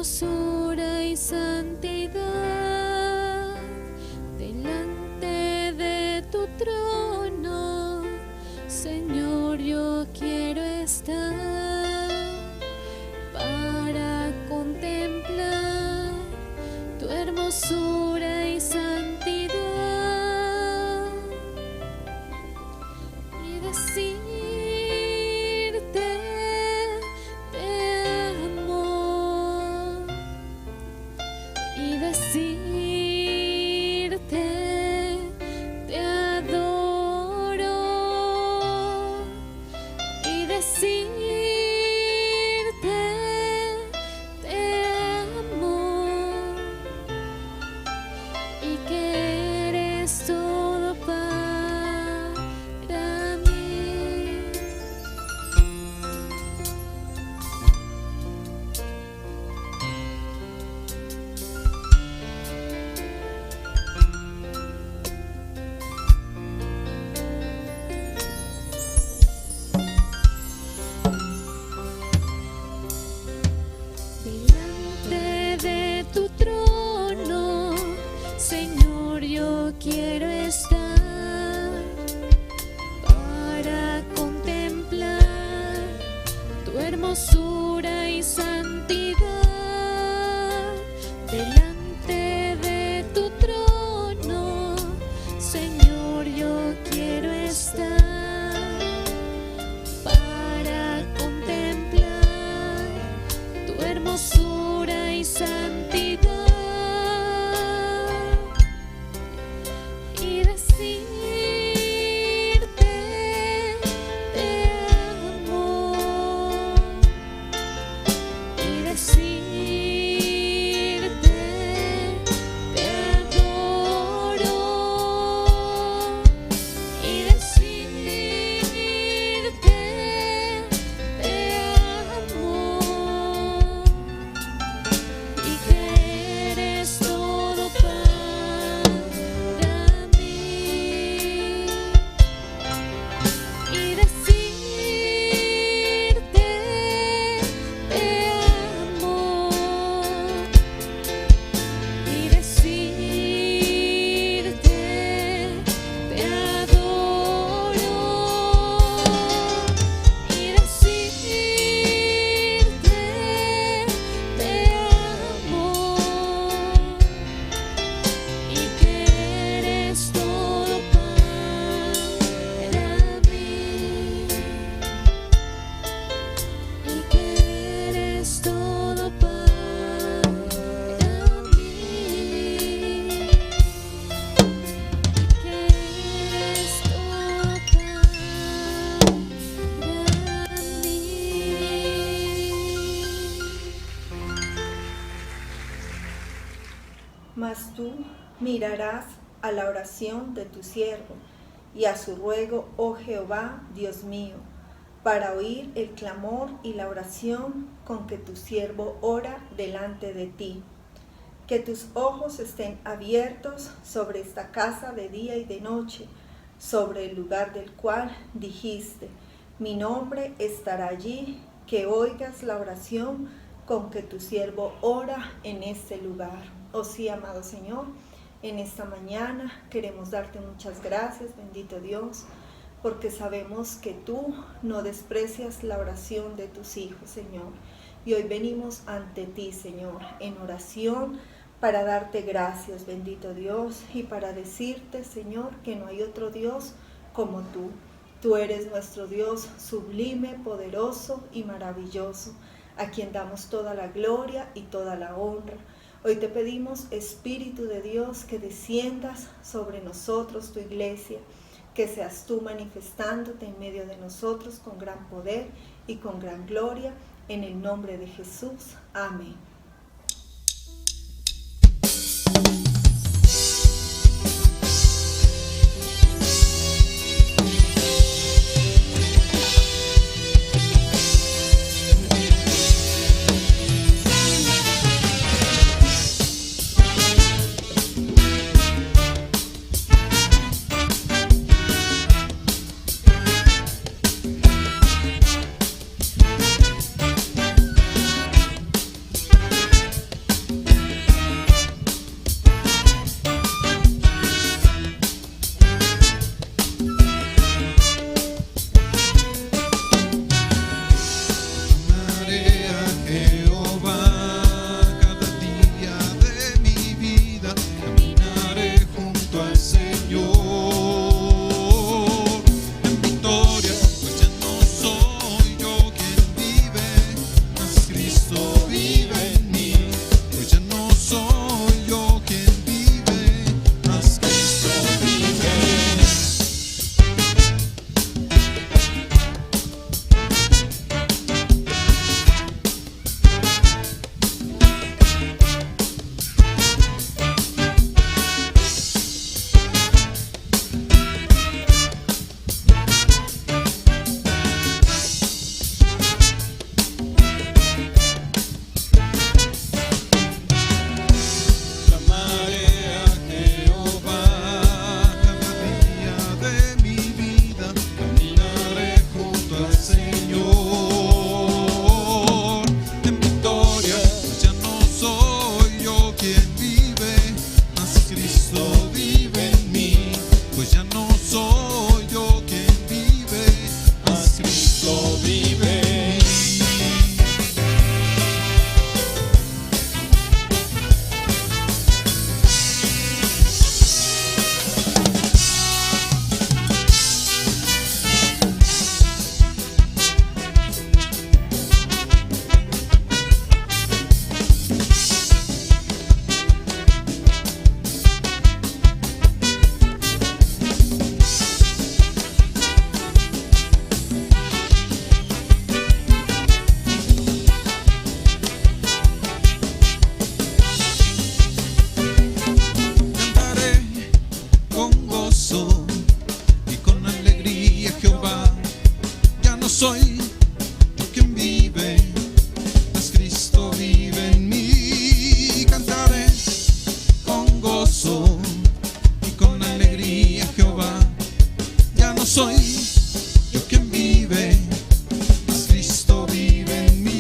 hermosura y santidad, delante de tu trono, Señor, yo quiero estar para contemplar tu hermosura y santidad y decirte te amo, y decirte te adoro, y decirte te amo, y que eres todo para mí. Delante de tu trono, Señor, yo quiero estar para contemplar tu hermosura y santidad. Delante de tu trono, Señor, yo quiero estar para contemplar tu hermosura y santidad y decirte te amo, y decirte te adoro, y decirte te amo, y que eres todo para mí, y decirte te amo, y decirte te adoro, y decirte te amo, y que eres todo para mí, y que eres todo para mí, que eres todo para mí. Mas tú mirarás a la oración de tu siervo y a su ruego, oh Jehová, Dios mío, para oír el clamor y la oración con que tu siervo ora delante de ti. Que tus ojos estén abiertos sobre esta casa de día y de noche, sobre el lugar del cual dijiste, mi nombre estará allí, que oigas la oración con que tu siervo ora en este lugar. Oh sí, amado Señor, en esta mañana queremos darte muchas gracias, bendito Dios, porque sabemos que tú no desprecias la oración de tus hijos, Señor. Y hoy venimos ante ti, Señor, en oración para darte gracias, bendito Dios, y para decirte, Señor, que no hay otro Dios como tú. Tú eres nuestro Dios sublime, poderoso y maravilloso, a quien damos toda la gloria y toda la honra. Hoy te pedimos, Espíritu de Dios, que desciendas sobre nosotros, tu iglesia, que seas tú manifestándote en medio de nosotros con gran poder y con gran gloria, en el nombre de Jesús. Amén. soy yo quien vive, mas Cristo vive en mí.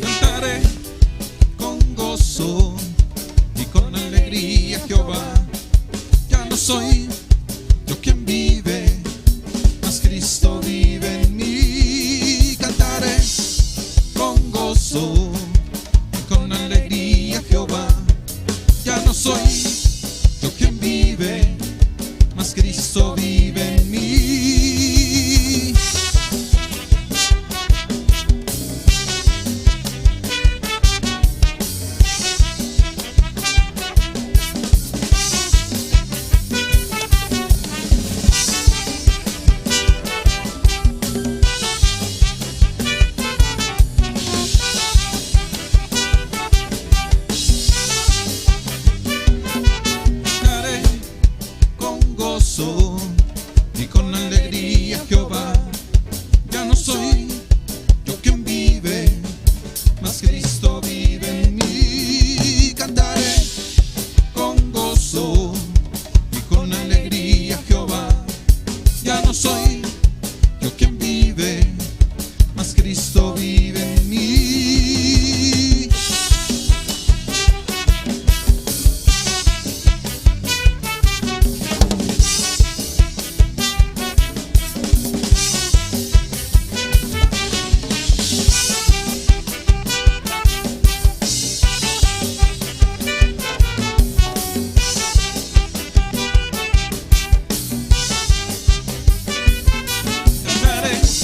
Cantaré con gozo y con alegría a Jehová. Ya no soy yo quien vive, mas Cristo vive en mí. Cantaré con gozo y con alegría a Jehová. Ya no soy yo quien vive, mas Cristo vive en mí. Cantaré con gozo y con alegría a Jehová. Ya no soy yo quien vive, mas Cristo vive en mí. Cantaré con gozo y con alegría a Jehová. Ya no soy yo quien vive, mas Cristo vive en mí.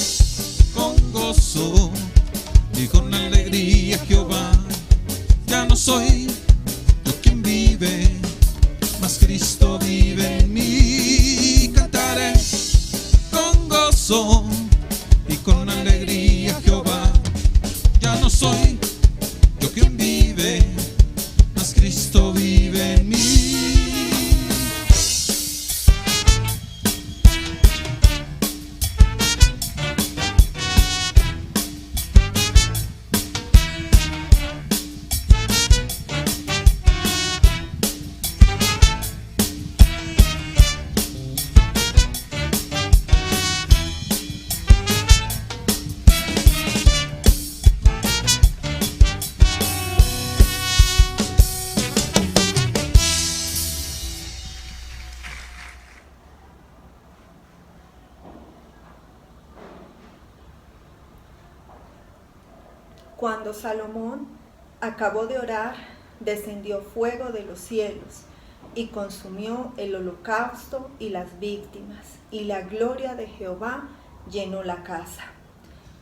Cantaré con gozo y con alegría a Jehová. Ya no soy yo quien vive, mas Cristo vive en mí. Cantaré con gozo y con alegría a Jehová. Ya no soy yo quien vive, mas Cristo vive en mí. Cuando Salomón acabó de orar, descendió fuego de los cielos y consumió el holocausto y las víctimas, y la gloria de Jehová llenó la casa.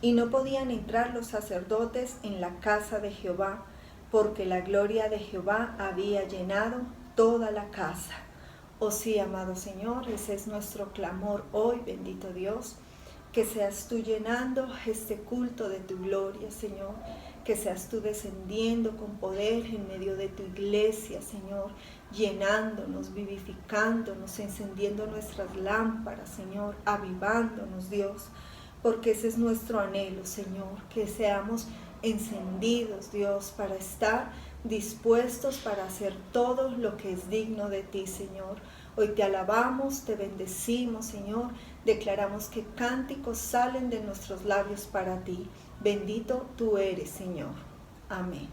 Y no podían entrar los sacerdotes en la casa de Jehová, porque la gloria de Jehová había llenado toda la casa. Oh sí, amado Señor, ese es nuestro clamor hoy, bendito Dios. Que seas tú llenando este culto de tu gloria, Señor. Que seas tú descendiendo con poder en medio de tu iglesia, Señor. Llenándonos, vivificándonos, encendiendo nuestras lámparas, Señor. Avivándonos, Dios. Porque ese es nuestro anhelo, Señor. Que seamos encendidos, Dios, para estar dispuestos para hacer todo lo que es digno de ti, Señor. Hoy te alabamos, te bendecimos, Señor. Declaramos que cánticos salen de nuestros labios para ti. Bendito tú eres, Señor. Amén.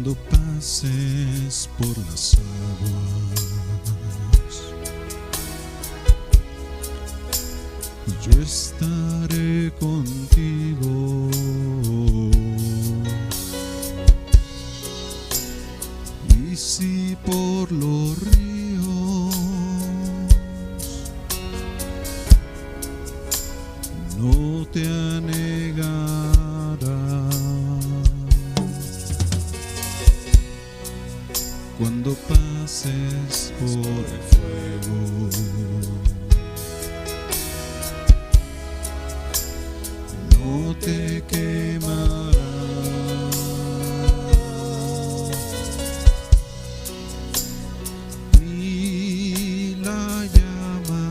Cuando pases por las aguas, yo estaré contigo. Y si por los ríos no te anegarás, cuando pases por el fuego, no te quemarás. Ni la llama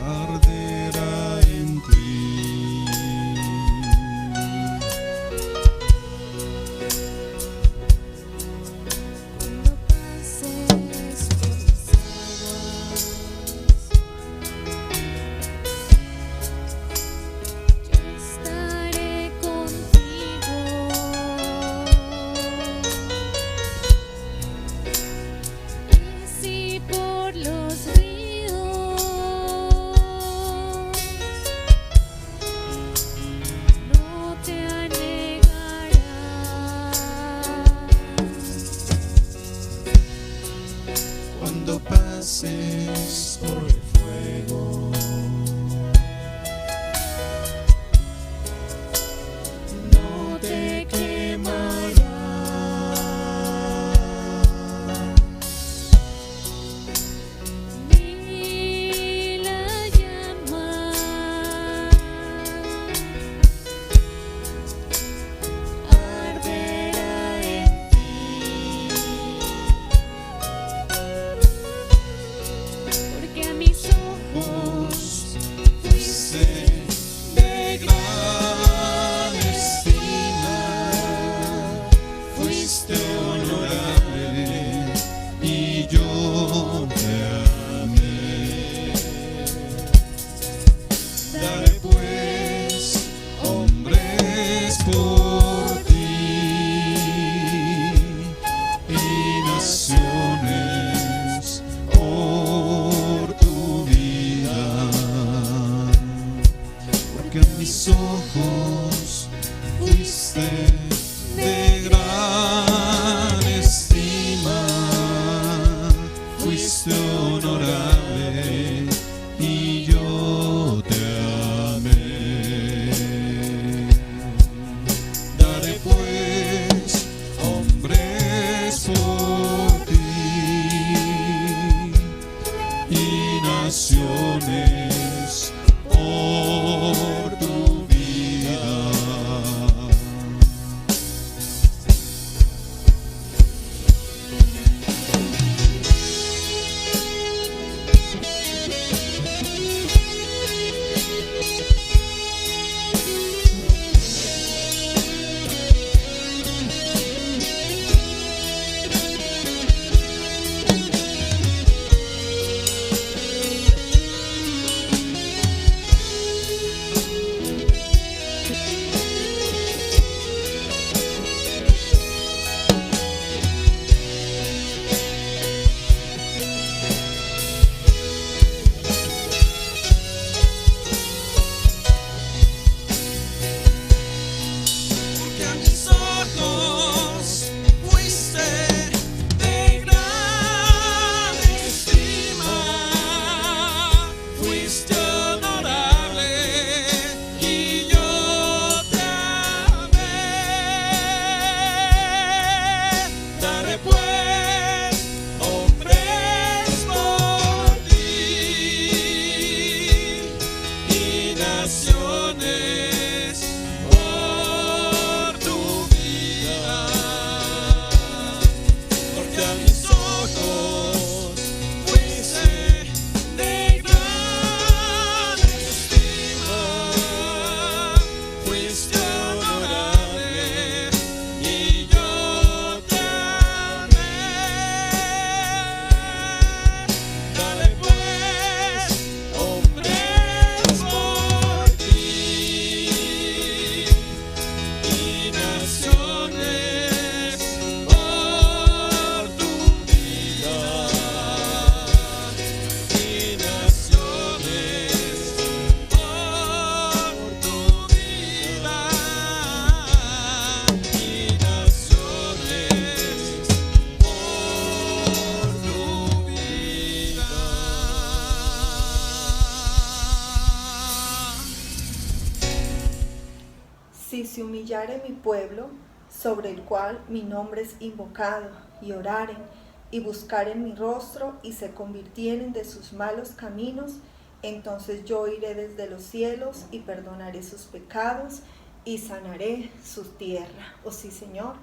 arderá en ti. Cuando pases por las aguas, yo estaré contigo. Y si por los ríos no te anegarás, Cuando pases por el fuego, no te quemarás. ni la llama arderá en ti, porque a mis ojos Fuiste de gran estima, fuiste honorable y yo te amé. Daré pues hombres por ti y naciones por tu vida, porque a mis ojos fuiste de gran estima, fuiste honorable y yo te amé. Daré pues hombres por ti y naciones por tu vida. se humillare mi pueblo, sobre el cual mi nombre es invocado, y oraren, y buscaren mi rostro, y se convirtieren de sus malos caminos, entonces yo iré desde los cielos, y perdonaré sus pecados, y sanaré su tierra. Oh sí, Señor,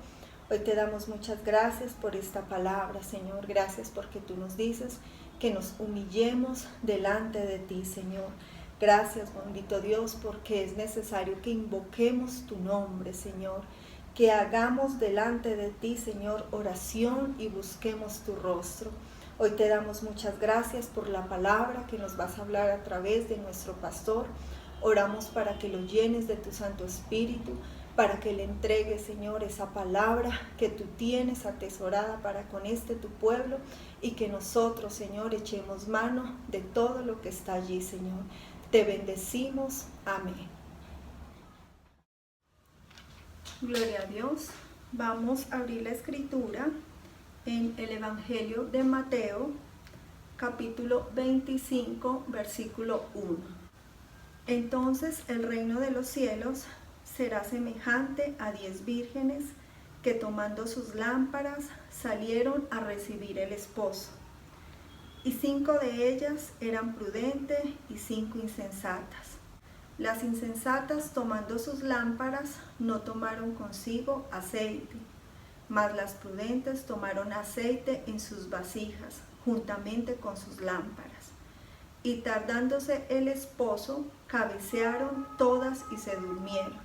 hoy te damos muchas gracias por esta palabra, Señor. Gracias porque tú nos dices que nos humillemos delante de ti, Señor. Gracias, bendito Dios, porque es necesario que invoquemos tu nombre, Señor. Que hagamos delante de ti, Señor, oración y busquemos tu rostro. Hoy te damos muchas gracias por la palabra que nos vas a hablar a través de nuestro pastor. Oramos para que lo llenes de tu Santo Espíritu, para que le entregues, Señor, esa palabra que tú tienes atesorada para con tu pueblo, y que nosotros, Señor, echemos mano de todo lo que está allí, Señor. Te bendecimos. Amén. Gloria a Dios. Vamos a abrir la escritura en el Evangelio de Mateo, capítulo 25, versículo 1. Entonces el reino de los cielos será semejante a 10 vírgenes que, tomando sus lámparas, salieron a recibir el esposo. Y 5 de ellas eran prudentes y 5 insensatas. Las insensatas, tomando sus lámparas, no tomaron consigo aceite, mas las prudentes tomaron aceite en sus vasijas, juntamente con sus lámparas. Y tardándose el esposo, cabecearon todas y se durmieron.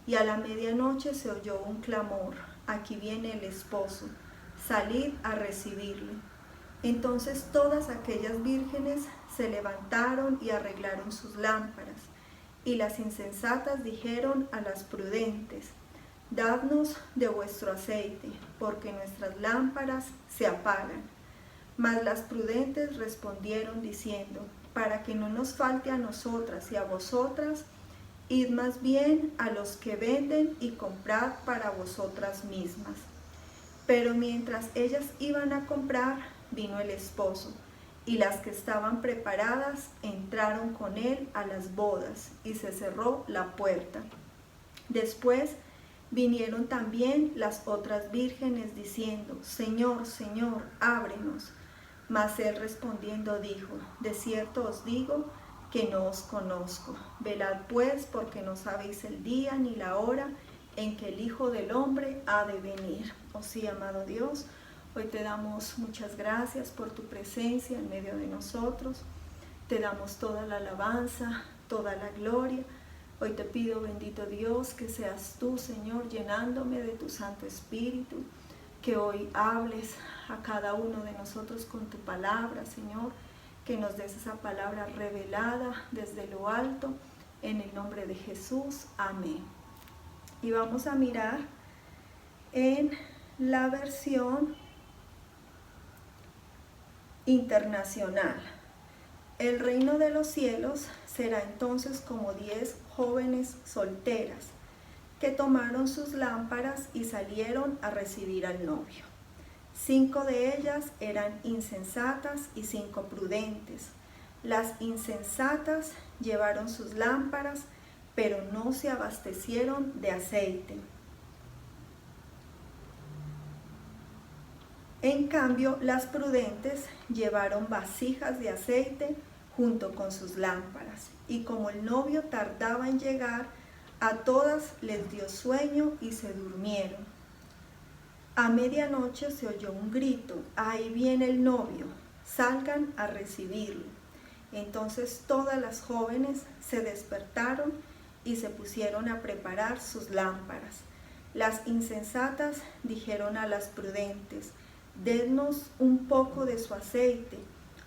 Y a la medianoche se oyó un clamor: aquí viene el esposo, salid a recibirle. Entonces todas aquellas vírgenes se levantaron y arreglaron sus lámparas. Y las insensatas dijeron a las prudentes: dadnos de vuestro aceite, porque nuestras lámparas se apagan. Mas las prudentes respondieron diciendo: para que no nos falte a nosotras y a vosotras, id más bien a los que venden y comprad para vosotras mismas. Pero mientras ellas iban a comprar, vino el esposo, y las que estaban preparadas entraron con él a las bodas, y se cerró la puerta. Después vinieron también las otras vírgenes diciendo: Señor, Señor, ábrenos. Mas él respondiendo dijo: de cierto os digo que no os conozco. Velad pues, porque no sabéis el día ni la hora en que el Hijo del Hombre ha de venir. Oh sí, amado Dios, hoy te damos muchas gracias por tu presencia en medio de nosotros. Te damos toda la alabanza, toda la gloria. Hoy te pido, bendito Dios, que seas tú, Señor, llenándome de tu Santo Espíritu, que hoy hables a cada uno de nosotros con tu palabra, Señor, que nos des esa palabra revelada desde lo alto, en el nombre de Jesús. Amén. Y vamos a mirar en la versión internacional. El reino de los cielos será entonces como 10 jóvenes solteras que tomaron sus lámparas y salieron a recibir al novio. 5 de ellas eran insensatas y 5 prudentes. Las insensatas llevaron sus lámparas, pero no se abastecieron de aceite. En cambio, las prudentes llevaron vasijas de aceite junto con sus lámparas, y como el novio tardaba en llegar, a todas les dio sueño y se durmieron. A medianoche se oyó un grito: ahí viene el novio, salgan a recibirlo. Entonces todas las jóvenes se despertaron y se pusieron a preparar sus lámparas. Las insensatas dijeron a las prudentes: dennos un poco de su aceite,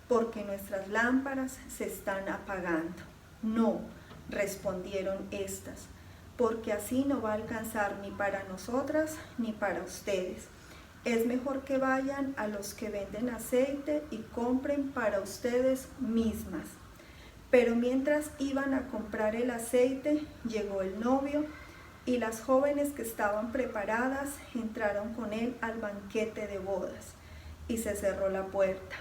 porque nuestras lámparas se están apagando. No, respondieron estas, porque así no va a alcanzar ni para nosotras ni para ustedes. Es mejor que vayan a los que venden aceite y compren para ustedes mismas. Pero mientras iban a comprar el aceite, llegó el novio, y las jóvenes que estaban preparadas entraron con él al banquete de bodas, y se cerró la puerta.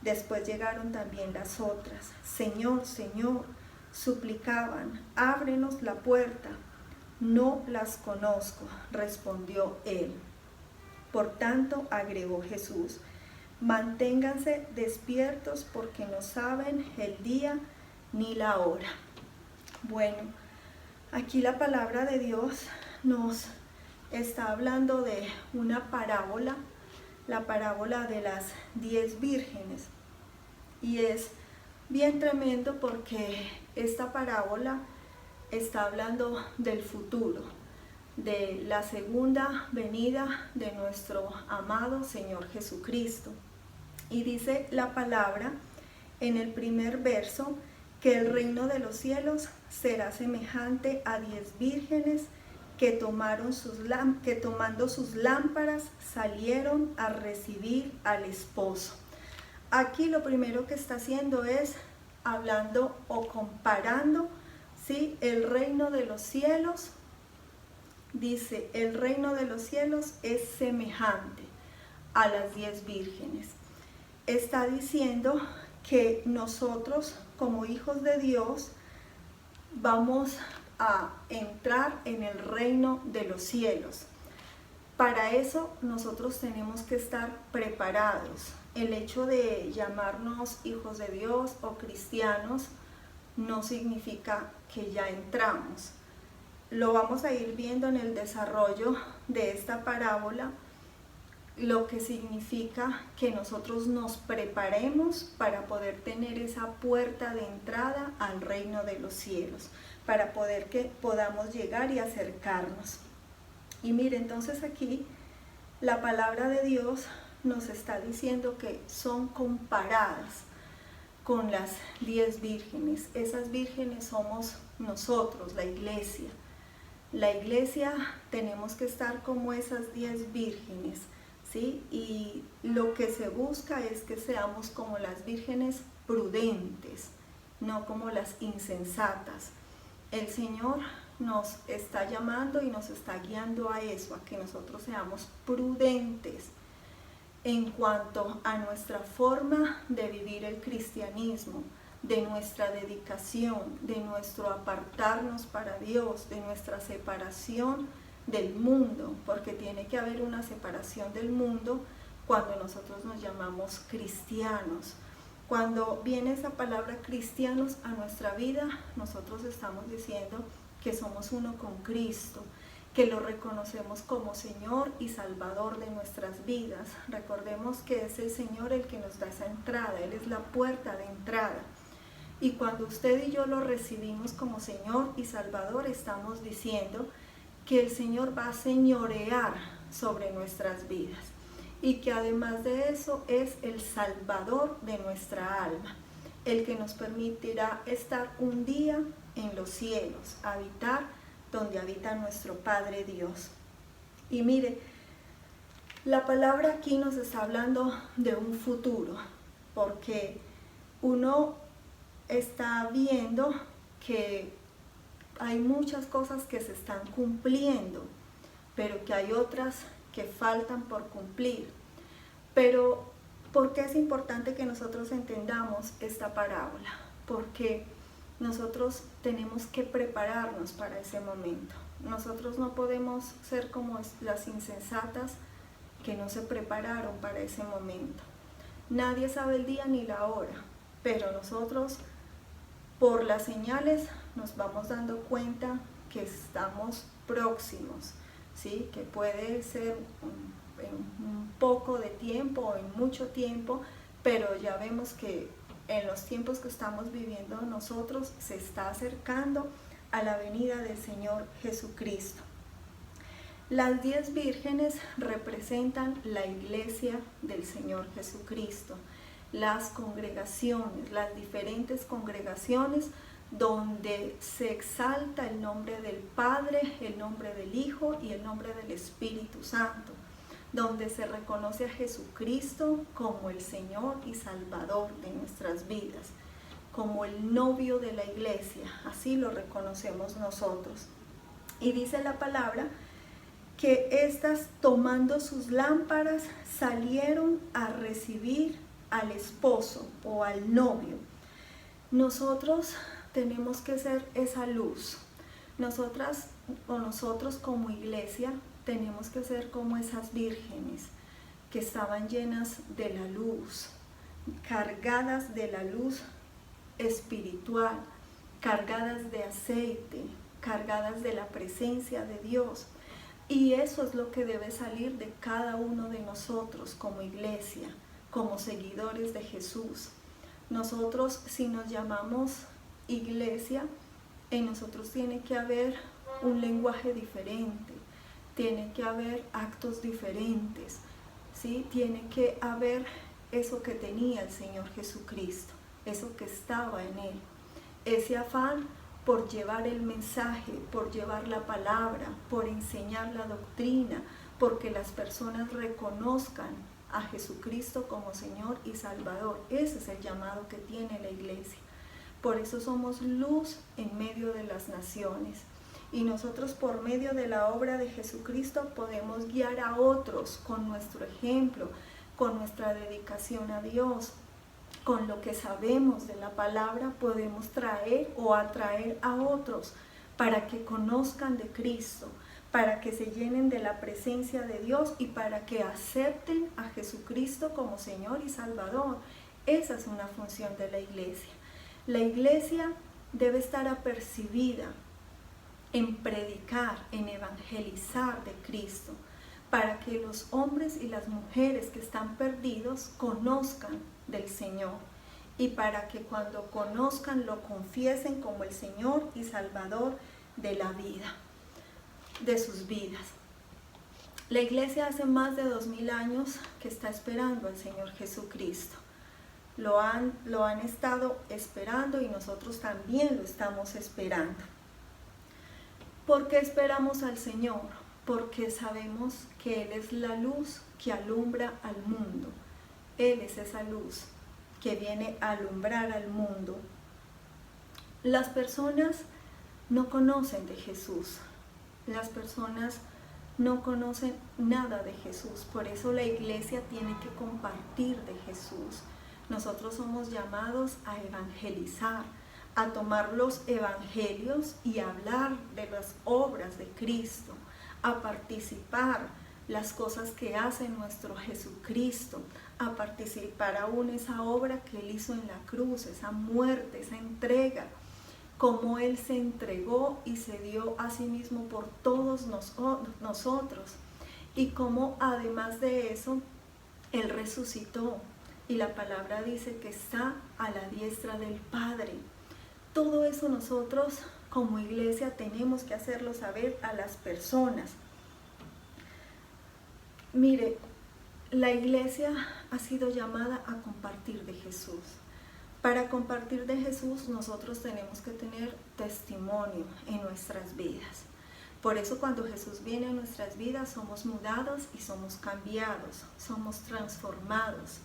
Después llegaron también las otras. Señor, Señor, suplicaban: ábrenos la puerta. No las conozco, respondió él. Por tanto, agregó Jesús, manténganse despiertos porque no saben el día ni la hora. Bueno, aquí la palabra de Dios nos está hablando de una parábola, la parábola de las 10 vírgenes. Y es bien tremendo porque esta parábola está hablando del futuro, de la segunda venida de nuestro amado Señor Jesucristo. Y dice la palabra en el primer verso que el reino de los cielos será semejante a 10 vírgenes que tomando sus lámparas salieron a recibir al esposo. Aquí lo primero que está haciendo es hablando o comparando, ¿sí? El reino de los cielos, dice, el reino de los cielos es semejante a las 10 vírgenes. Está diciendo que nosotros como hijos de Dios vamos a entrar en el reino de los cielos. Para eso nosotros tenemos que estar preparados. El hecho de llamarnos hijos de Dios o cristianos no significa que ya entramos. Lo vamos a ir viendo en el desarrollo de esta parábola, lo que significa que nosotros nos preparemos para poder tener esa puerta de entrada al reino de los cielos, para poder que podamos llegar y acercarnos. Y mire, entonces aquí la palabra de Dios nos está diciendo que son comparadas con las 10 vírgenes. Esas vírgenes somos nosotros, la iglesia. La iglesia tenemos que estar como esas 10 vírgenes, ¿sí? Y lo que se busca es que seamos como las vírgenes prudentes, no como las insensatas. El Señor nos está llamando y nos está guiando a eso, a que nosotros seamos prudentes en cuanto a nuestra forma de vivir el cristianismo, de nuestra dedicación, de nuestro apartarnos para Dios, de nuestra separación del mundo, porque tiene que haber una separación del mundo cuando nosotros nos llamamos cristianos. Cuando viene esa palabra cristianos a nuestra vida, nosotros estamos diciendo que somos uno con Cristo, que lo reconocemos como Señor y Salvador de nuestras vidas. Recordemos que es el Señor el que nos da esa entrada, Él es la puerta de entrada. Y cuando usted y yo lo recibimos como Señor y Salvador, estamos diciendo que el Señor va a señorear sobre nuestras vidas y que además de eso es el Salvador de nuestra alma, el que nos permitirá estar un día en los cielos, habitar donde habita nuestro Padre Dios. Y mire, la palabra aquí nos está hablando de un futuro, porque uno está viendo que hay muchas cosas que se están cumpliendo, pero que hay otras que faltan por cumplir. Pero, ¿por qué es importante que nosotros entendamos esta parábola? Porque nosotros tenemos que prepararnos para ese momento. Nosotros no podemos ser como las insensatas que no se prepararon para ese momento. Nadie sabe el día ni la hora, pero nosotros por las señales nos vamos dando cuenta que estamos próximos, ¿sí? Que puede ser en un poco de tiempo o en mucho tiempo, pero ya vemos que en los tiempos que estamos viviendo nosotros se está acercando a la venida del Señor Jesucristo. Las 10 vírgenes representan la iglesia del Señor Jesucristo, las congregaciones, las diferentes congregaciones donde se exalta el nombre del Padre, el nombre del Hijo y el nombre del Espíritu Santo, donde se reconoce a Jesucristo como el Señor y Salvador de nuestras vidas, como el novio de la iglesia, así lo reconocemos nosotros. Y dice la palabra que éstas, tomando sus lámparas, salieron a recibir al esposo o al novio. Nosotros tenemos que ser esa luz. Nosotras o nosotros como iglesia tenemos que ser como esas vírgenes que estaban llenas de la luz, cargadas de la luz espiritual, cargadas de aceite, cargadas de la presencia de Dios. Y eso es lo que debe salir de cada uno de nosotros como iglesia, como seguidores de Jesús. Nosotros, si nos llamamos iglesia, en nosotros tiene que haber un lenguaje diferente, tiene que haber actos diferentes, ¿sí? Tiene que haber eso que tenía el Señor Jesucristo, eso que estaba en Él, ese afán por llevar el mensaje, por llevar la palabra, por enseñar la doctrina, porque las personas reconozcan a Jesucristo como Señor y Salvador. Ese es el llamado que tiene la iglesia. Por eso somos luz en medio de las naciones. Y nosotros por medio de la obra de Jesucristo podemos guiar a otros con nuestro ejemplo, con nuestra dedicación a Dios. Con lo que sabemos de la palabra podemos traer o atraer a otros para que conozcan de Cristo, para que se llenen de la presencia de Dios y para que acepten a Jesucristo como Señor y Salvador. Esa es una función de la iglesia. La iglesia debe estar apercibida en predicar, en evangelizar de Cristo, para que los hombres y las mujeres que están perdidos conozcan del Señor y para que cuando conozcan lo confiesen como el Señor y Salvador de la vida, de sus vidas. La iglesia hace más de 2000 años que está esperando al Señor Jesucristo. Lo han estado esperando y nosotros también lo estamos esperando. ¿Por qué esperamos al Señor? Porque sabemos que Él es la luz que alumbra al mundo. Él es esa luz que viene a alumbrar al mundo. Las personas no conocen de Jesús. Las personas no conocen nada de Jesús. Por eso la iglesia tiene que compartir de Jesús. Nosotros somos llamados a evangelizar, a tomar los evangelios y hablar de las obras de Cristo, a participar las cosas que hace nuestro Jesucristo, a participar aún esa obra que Él hizo en la cruz, esa muerte, esa entrega, como Él se entregó y se dio a sí mismo por todos nosotros, y como además de eso, Él resucitó, y la palabra dice que está a la diestra del Padre. Todo eso nosotros como iglesia tenemos que hacerlo saber a las personas. Mire, la iglesia ha sido llamada a compartir de Jesús. Para compartir de Jesús nosotros tenemos que tener testimonio en nuestras vidas. Por eso cuando Jesús viene a nuestras vidas somos mudados y somos cambiados, somos transformados.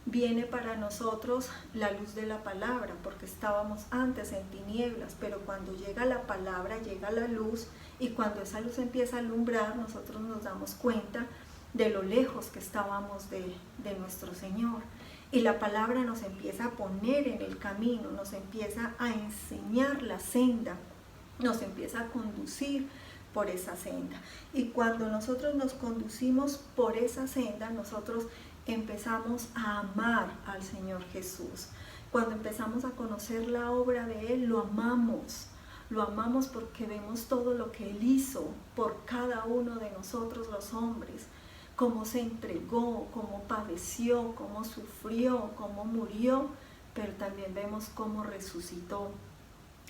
Viene para nosotros la luz de la palabra, porque estábamos antes en tinieblas, pero cuando llega la palabra, llega la luz, y cuando esa luz empieza a alumbrar, nosotros nos damos cuenta de lo lejos que estábamos de nuestro Señor. Y la palabra nos empieza a poner en el camino, nos empieza a enseñar la senda, nos empieza a conducir por esa senda. Y cuando nosotros nos conducimos por esa senda, nosotros empezamos a amar al Señor Jesús. Cuando empezamos a conocer la obra de Él, lo amamos porque vemos todo lo que Él hizo por cada uno de nosotros los hombres, cómo se entregó, cómo padeció, cómo sufrió, cómo murió, pero también vemos cómo resucitó.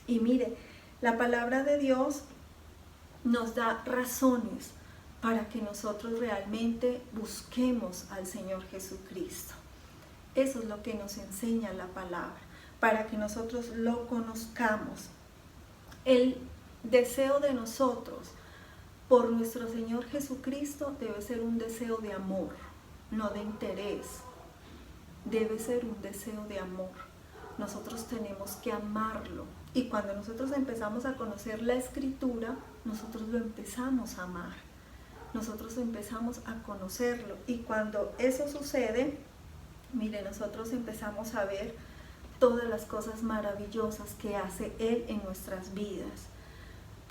Y mire, la palabra de Dios nos da razones para que nosotros realmente busquemos al Señor Jesucristo. Eso es lo que nos enseña la palabra, para que nosotros lo conozcamos. El deseo de nosotros por nuestro Señor Jesucristo debe ser un deseo de amor, no de interés. Debe ser un deseo de amor. Nosotros tenemos que amarlo. Y cuando nosotros empezamos a conocer la Escritura, nosotros lo empezamos a amar. Nosotros empezamos a conocerlo, y cuando eso sucede, mire, nosotros empezamos a ver todas las cosas maravillosas que hace Él en nuestras vidas.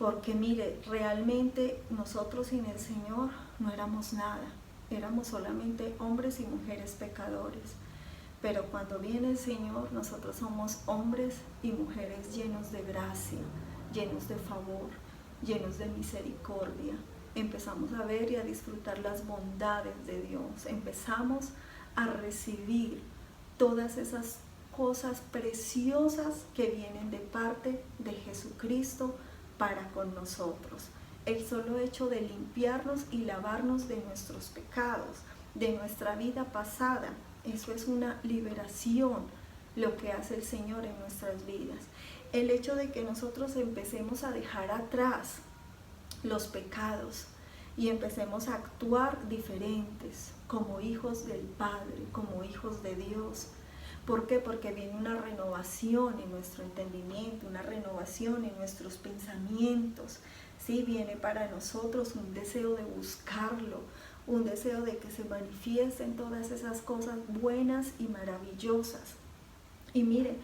Porque mire, realmente nosotros sin el Señor no éramos nada, éramos solamente hombres y mujeres pecadores. Pero cuando viene el Señor, nosotros somos hombres y mujeres llenos de gracia, llenos de favor, llenos de misericordia. Empezamos a ver y a disfrutar las bondades de Dios. Empezamos a recibir todas esas cosas preciosas que vienen de parte de Jesucristo para con nosotros. El solo hecho de limpiarnos y lavarnos de nuestros pecados, de nuestra vida pasada, eso es una liberación, lo que hace el Señor en nuestras vidas. El hecho de que nosotros empecemos a dejar atrás los pecados y empecemos a actuar diferentes, como hijos del Padre, como hijos de Dios. ¿Por qué? Porque viene una renovación en nuestro entendimiento, una renovación en nuestros pensamientos. Sí, viene para nosotros un deseo de buscarlo, un deseo de que se manifiesten todas esas cosas buenas y maravillosas. Y mire,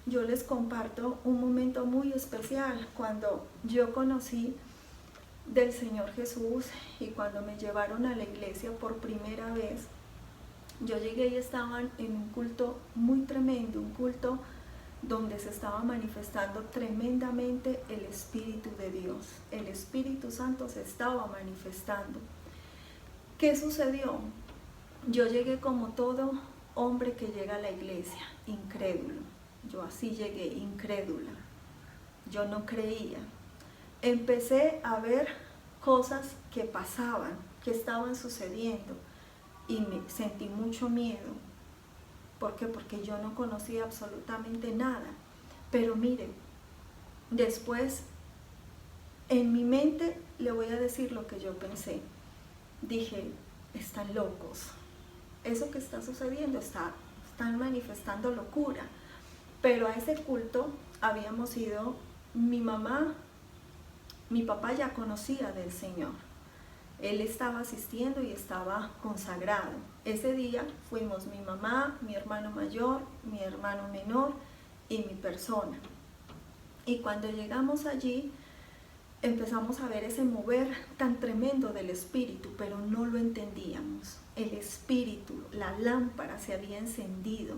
yo les comparto un momento muy especial cuando yo conocí del Señor Jesús y cuando me llevaron a la iglesia por primera vez. Yo llegué y estaban en un culto muy tremendo, un culto donde se estaba manifestando tremendamente el Espíritu de Dios. El Espíritu Santo se estaba manifestando. ¿Qué sucedió? Yo llegué como todo hombre que llega a la iglesia, incrédulo. Yo así llegué, incrédula. Yo no creía. Empecé a ver cosas que pasaban, que estaban sucediendo y me sentí mucho miedo. ¿Por qué? Porque yo no conocía absolutamente nada. Pero mire, después en mi mente le voy a decir lo que yo pensé. Dije, están locos. Eso que está sucediendo, están manifestando locura. Pero a ese culto habíamos ido, mi mamá, mi papá ya conocía del Señor. Él estaba asistiendo y estaba consagrado. Ese día fuimos mi mamá, mi hermano mayor, mi hermano menor y mi persona. Y cuando llegamos allí, empezamos a ver ese mover tan tremendo del Espíritu, pero no lo entendíamos. El Espíritu, la lámpara se había encendido.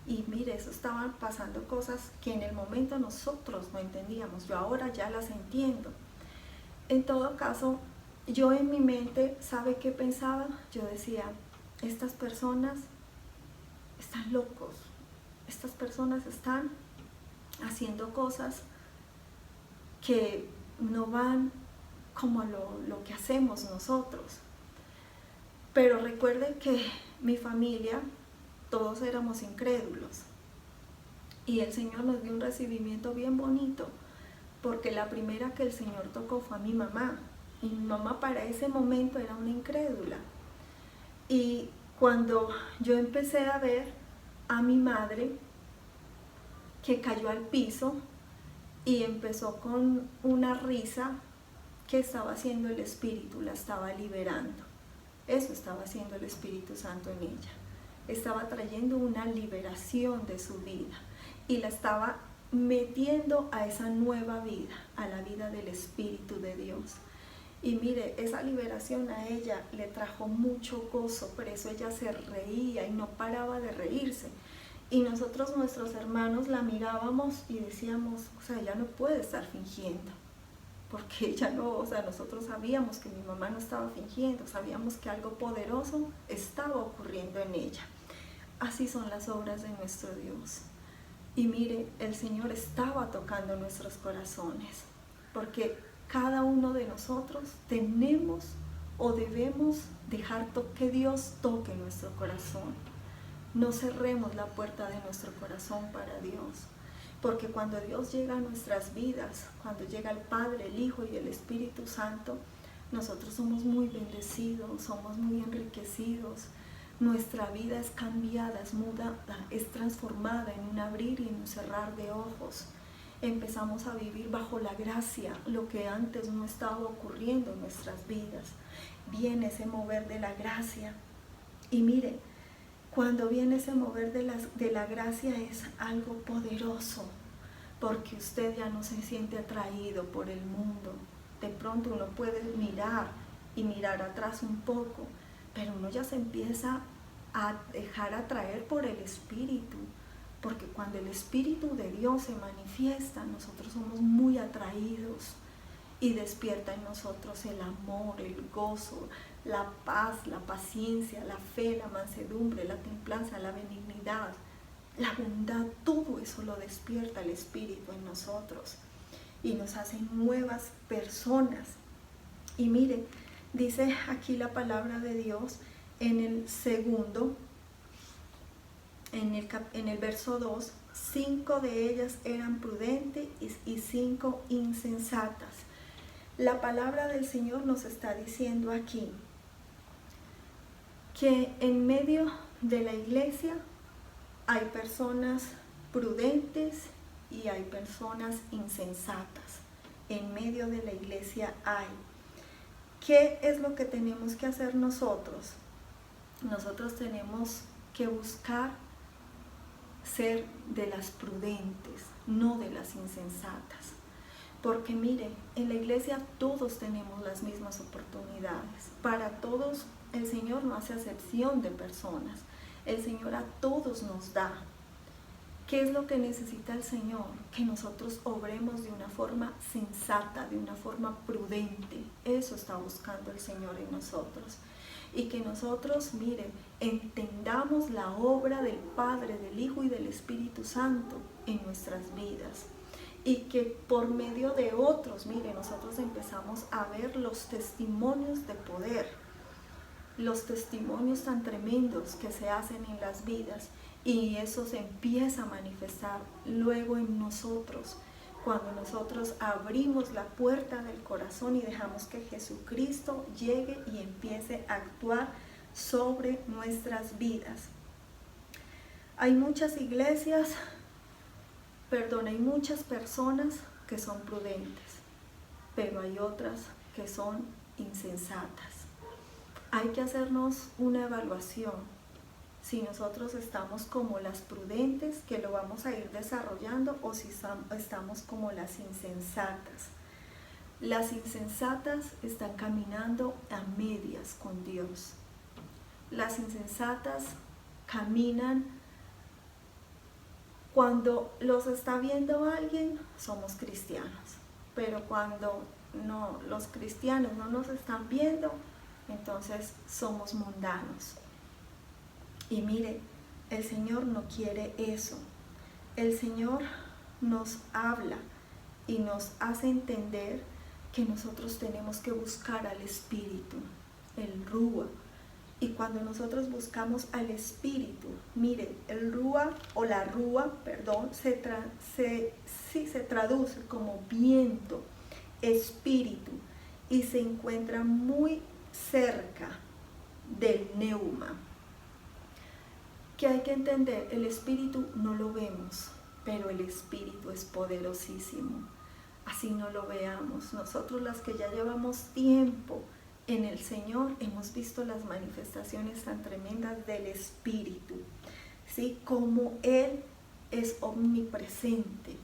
Y mire, eso estaban pasando cosas que en el momento nosotros no entendíamos. Yo ahora ya las entiendo. En todo caso, yo en mi mente, ¿sabe qué pensaba? Yo decía, estas personas están locos. Estas personas están haciendo cosas que no van como lo que hacemos nosotros. Pero recuerden que mi familia, todos éramos incrédulos. Y el Señor nos dio un recibimiento bien bonito, porque la primera que el Señor tocó fue a mi mamá. Y mi mamá para ese momento era una incrédula. Y cuando yo empecé a ver a mi madre, que cayó al piso y empezó con una risa, que estaba haciendo el Espíritu, la estaba liberando. Eso estaba haciendo el Espíritu Santo en ella. Estaba trayendo una liberación de su vida y la estaba metiendo a esa nueva vida, a la vida del Espíritu de Dios. Y mire, esa liberación a ella le trajo mucho gozo, por eso ella se reía y no paraba de reírse. Y nosotros, nuestros hermanos, la mirábamos y decíamos, o sea, ella no puede estar fingiendo. Porque ella no, o sea, nosotros sabíamos que mi mamá no estaba fingiendo, sabíamos que algo poderoso estaba ocurriendo en ella. Así son las obras de nuestro Dios. Y mire, el Señor estaba tocando nuestros corazones, porque cada uno de nosotros tenemos o debemos dejar que Dios toque nuestro corazón. No cerremos la puerta de nuestro corazón para Dios, porque cuando Dios llega a nuestras vidas, cuando llega el Padre, el Hijo y el Espíritu Santo, nosotros somos muy bendecidos, somos muy enriquecidos. Nuestra vida es cambiada, es mudada, es transformada en un abrir y en un cerrar de ojos. Empezamos a vivir bajo la gracia, lo que antes no estaba ocurriendo en nuestras vidas. Viene ese mover de la gracia. Y mire, cuando viene ese mover de la gracia es algo poderoso, porque usted ya no se siente atraído por el mundo. De pronto uno puede mirar y mirar atrás un poco, pero uno ya se empieza a dejar atraer por el Espíritu, porque cuando el Espíritu de Dios se manifiesta, nosotros somos muy atraídos y despierta en nosotros el amor, el gozo, la paz, la paciencia, la fe, la mansedumbre, la templanza, la benignidad, la bondad. Todo eso lo despierta el Espíritu en nosotros y nos hace nuevas personas. Y mire, dice aquí la palabra de Dios en el segundo, en el verso 2, 5 de ellas eran prudentes y 5 insensatas. La palabra del Señor nos está diciendo aquí que en medio de la iglesia hay personas prudentes y hay personas insensatas. En medio de la iglesia hay. ¿Qué es lo que tenemos que hacer nosotros? Nosotros tenemos que buscar ser de las prudentes, no de las insensatas. Porque mire, en la iglesia todos tenemos las mismas oportunidades. Para todos el Señor no hace acepción de personas. El Señor a todos nos da. ¿Qué es lo que necesita el Señor? Que nosotros obremos de una forma sensata, de una forma prudente. Eso está buscando el Señor en nosotros. Y que nosotros, miren, entendamos la obra del Padre, del Hijo y del Espíritu Santo en nuestras vidas. Y que por medio de otros, miren, nosotros empezamos a ver los testimonios de poder, los testimonios tan tremendos que se hacen en las vidas, y eso se empieza a manifestar luego en nosotros, cuando nosotros abrimos la puerta del corazón y dejamos que Jesucristo llegue y empiece a actuar sobre nuestras vidas. Hay muchas iglesias, hay muchas personas que son prudentes, pero hay otras que son insensatas. Hay que hacernos una evaluación. Si nosotros estamos como las prudentes, que lo vamos a ir desarrollando, o si estamos como las insensatas. Las insensatas están caminando a medias con Dios. Las insensatas caminan cuando los está viendo alguien, somos cristianos. Pero cuando no, los cristianos no nos están viendo, entonces somos mundanos. Y mire, el Señor no quiere eso. El Señor nos habla y nos hace entender que nosotros tenemos que buscar al Espíritu, el Rúa. Y cuando nosotros buscamos al Espíritu, mire, el Rúa o la Rúa, se traduce como viento, espíritu, y se encuentra muy cerca del neuma. Que hay que entender, el Espíritu no lo vemos, pero el Espíritu es poderosísimo. Así no lo veamos. Nosotros, las que ya llevamos tiempo en el Señor, hemos visto las manifestaciones tan tremendas del Espíritu, ¿sí? Como Él es omnipresente,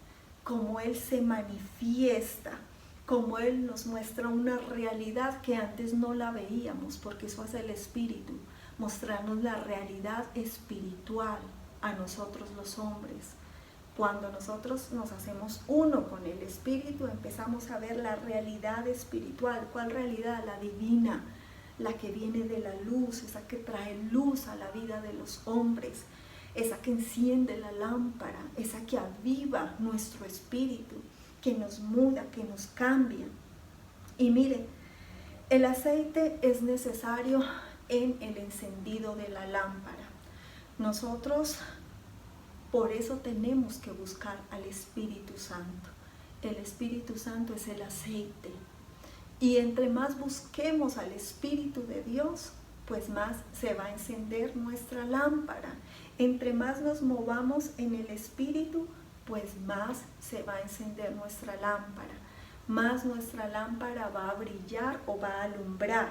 como Él se manifiesta, como Él nos muestra una realidad que antes no la veíamos, porque eso hace el Espíritu, mostrarnos la realidad espiritual a nosotros los hombres. Cuando nosotros nos hacemos uno con el Espíritu, empezamos a ver la realidad espiritual. ¿Cuál realidad? La divina, la que viene de la luz, esa que trae luz a la vida de los hombres, esa que enciende la lámpara, esa que aviva nuestro espíritu, que nos muda, que nos cambia. Y mire, el aceite es necesario en el encendido de la lámpara. Nosotros por eso tenemos que buscar al Espíritu Santo. El Espíritu Santo es el aceite. Y entre más busquemos al Espíritu de Dios, pues más se va a encender nuestra lámpara. Entre más nos movamos en el Espíritu, pues más se va a encender nuestra lámpara. Más nuestra lámpara va a brillar o va a alumbrar.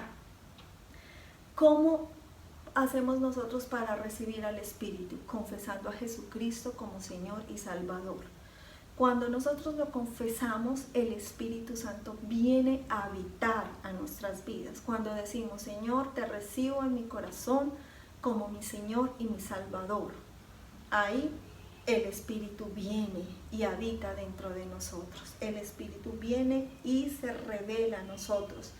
¿Cómo hacemos nosotros para recibir al Espíritu? Confesando a Jesucristo como Señor y Salvador. Cuando nosotros lo confesamos, el Espíritu Santo viene a habitar a nuestras vidas. Cuando decimos, Señor, te recibo en mi corazón como mi Señor y mi Salvador, ahí el Espíritu viene y habita dentro de nosotros. El Espíritu viene y se revela a nosotros.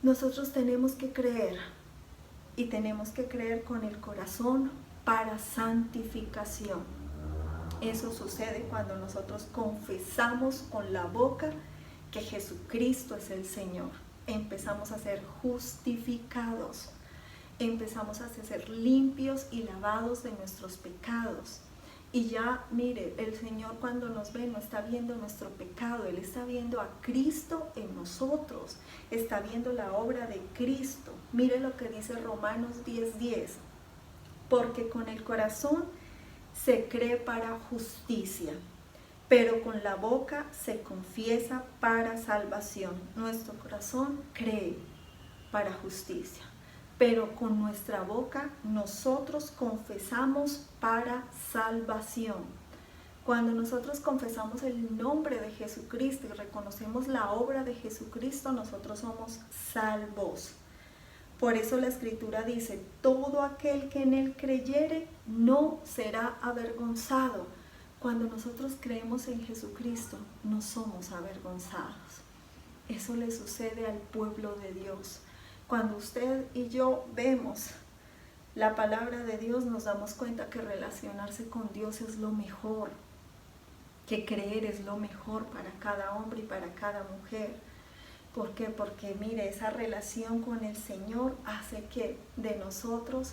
Nosotros tenemos que creer, y tenemos que creer con el corazón para santificación. Eso sucede cuando nosotros confesamos con la boca que Jesucristo es el Señor. Empezamos a ser justificados. Empezamos a ser limpios y lavados de nuestros pecados. Y ya, mire, el Señor cuando nos ve no está viendo nuestro pecado, Él está viendo a Cristo en nosotros, está viendo la obra de Cristo. Mire lo que dice Romanos 10:10, porque con el corazón se cree para justicia, pero con la boca se confiesa para salvación. Nuestro corazón cree para justicia, pero con nuestra boca nosotros confesamos para salvación. Cuando nosotros confesamos el nombre de Jesucristo y reconocemos la obra de Jesucristo, nosotros somos salvos. Por eso la Escritura dice, todo aquel que en Él creyere no será avergonzado. Cuando nosotros creemos en Jesucristo, no somos avergonzados. Eso le sucede al pueblo de Dios. Cuando usted y yo vemos la palabra de Dios, nos damos cuenta que relacionarse con Dios es lo mejor, que creer es lo mejor para cada hombre y para cada mujer. ¿Por qué? Porque mire, esa relación con el Señor hace que de nosotros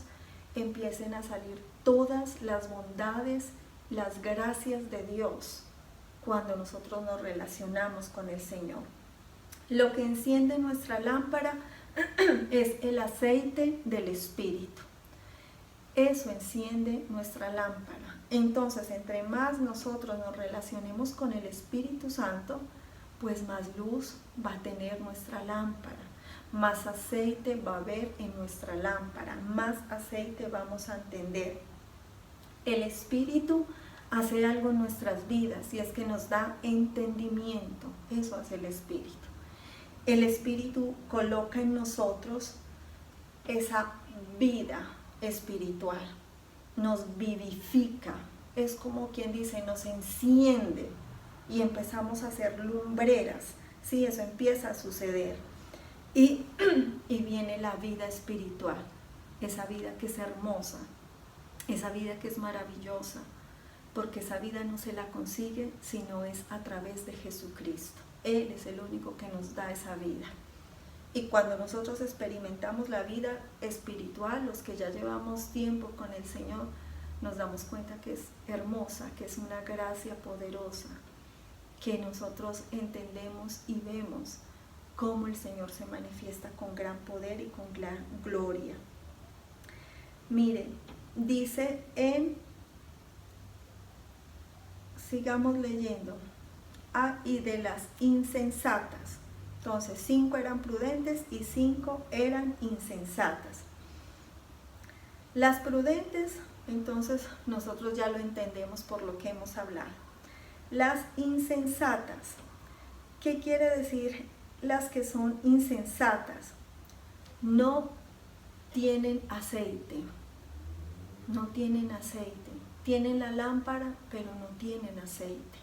empiecen a salir todas las bondades, las gracias de Dios cuando nosotros nos relacionamos con el Señor. Lo que enciende nuestra lámpara es el aceite del Espíritu. Eso enciende nuestra lámpara. Entonces, entre más nosotros nos relacionemos con el Espíritu Santo, pues más luz va a tener nuestra lámpara, más aceite va a haber en nuestra lámpara, más aceite vamos a entender. El Espíritu hace algo en nuestras vidas y es que nos da entendimiento. Eso hace el Espíritu. El Espíritu coloca en nosotros esa vida espiritual, nos vivifica, es como quien dice, nos enciende y empezamos a ser lumbreras. Sí, eso empieza a suceder y viene la vida espiritual, esa vida que es hermosa, esa vida que es maravillosa, porque esa vida no se la consigue sino es a través de Jesucristo. Él es el único que nos da esa vida. Y cuando nosotros experimentamos la vida espiritual, los que ya llevamos tiempo con el Señor, nos damos cuenta que es hermosa, que es una gracia poderosa, que nosotros entendemos y vemos cómo el Señor se manifiesta con gran poder y con gran gloria. Miren, dice sigamos leyendo, y de las insensatas. Entonces 5 eran prudentes y 5 eran insensatas. Las prudentes, entonces nosotros ya lo entendemos por lo que hemos hablado. Las insensatas, ¿qué quiere decir las que son insensatas? No tienen aceite, no tienen aceite. Tienen la lámpara, pero no tienen aceite.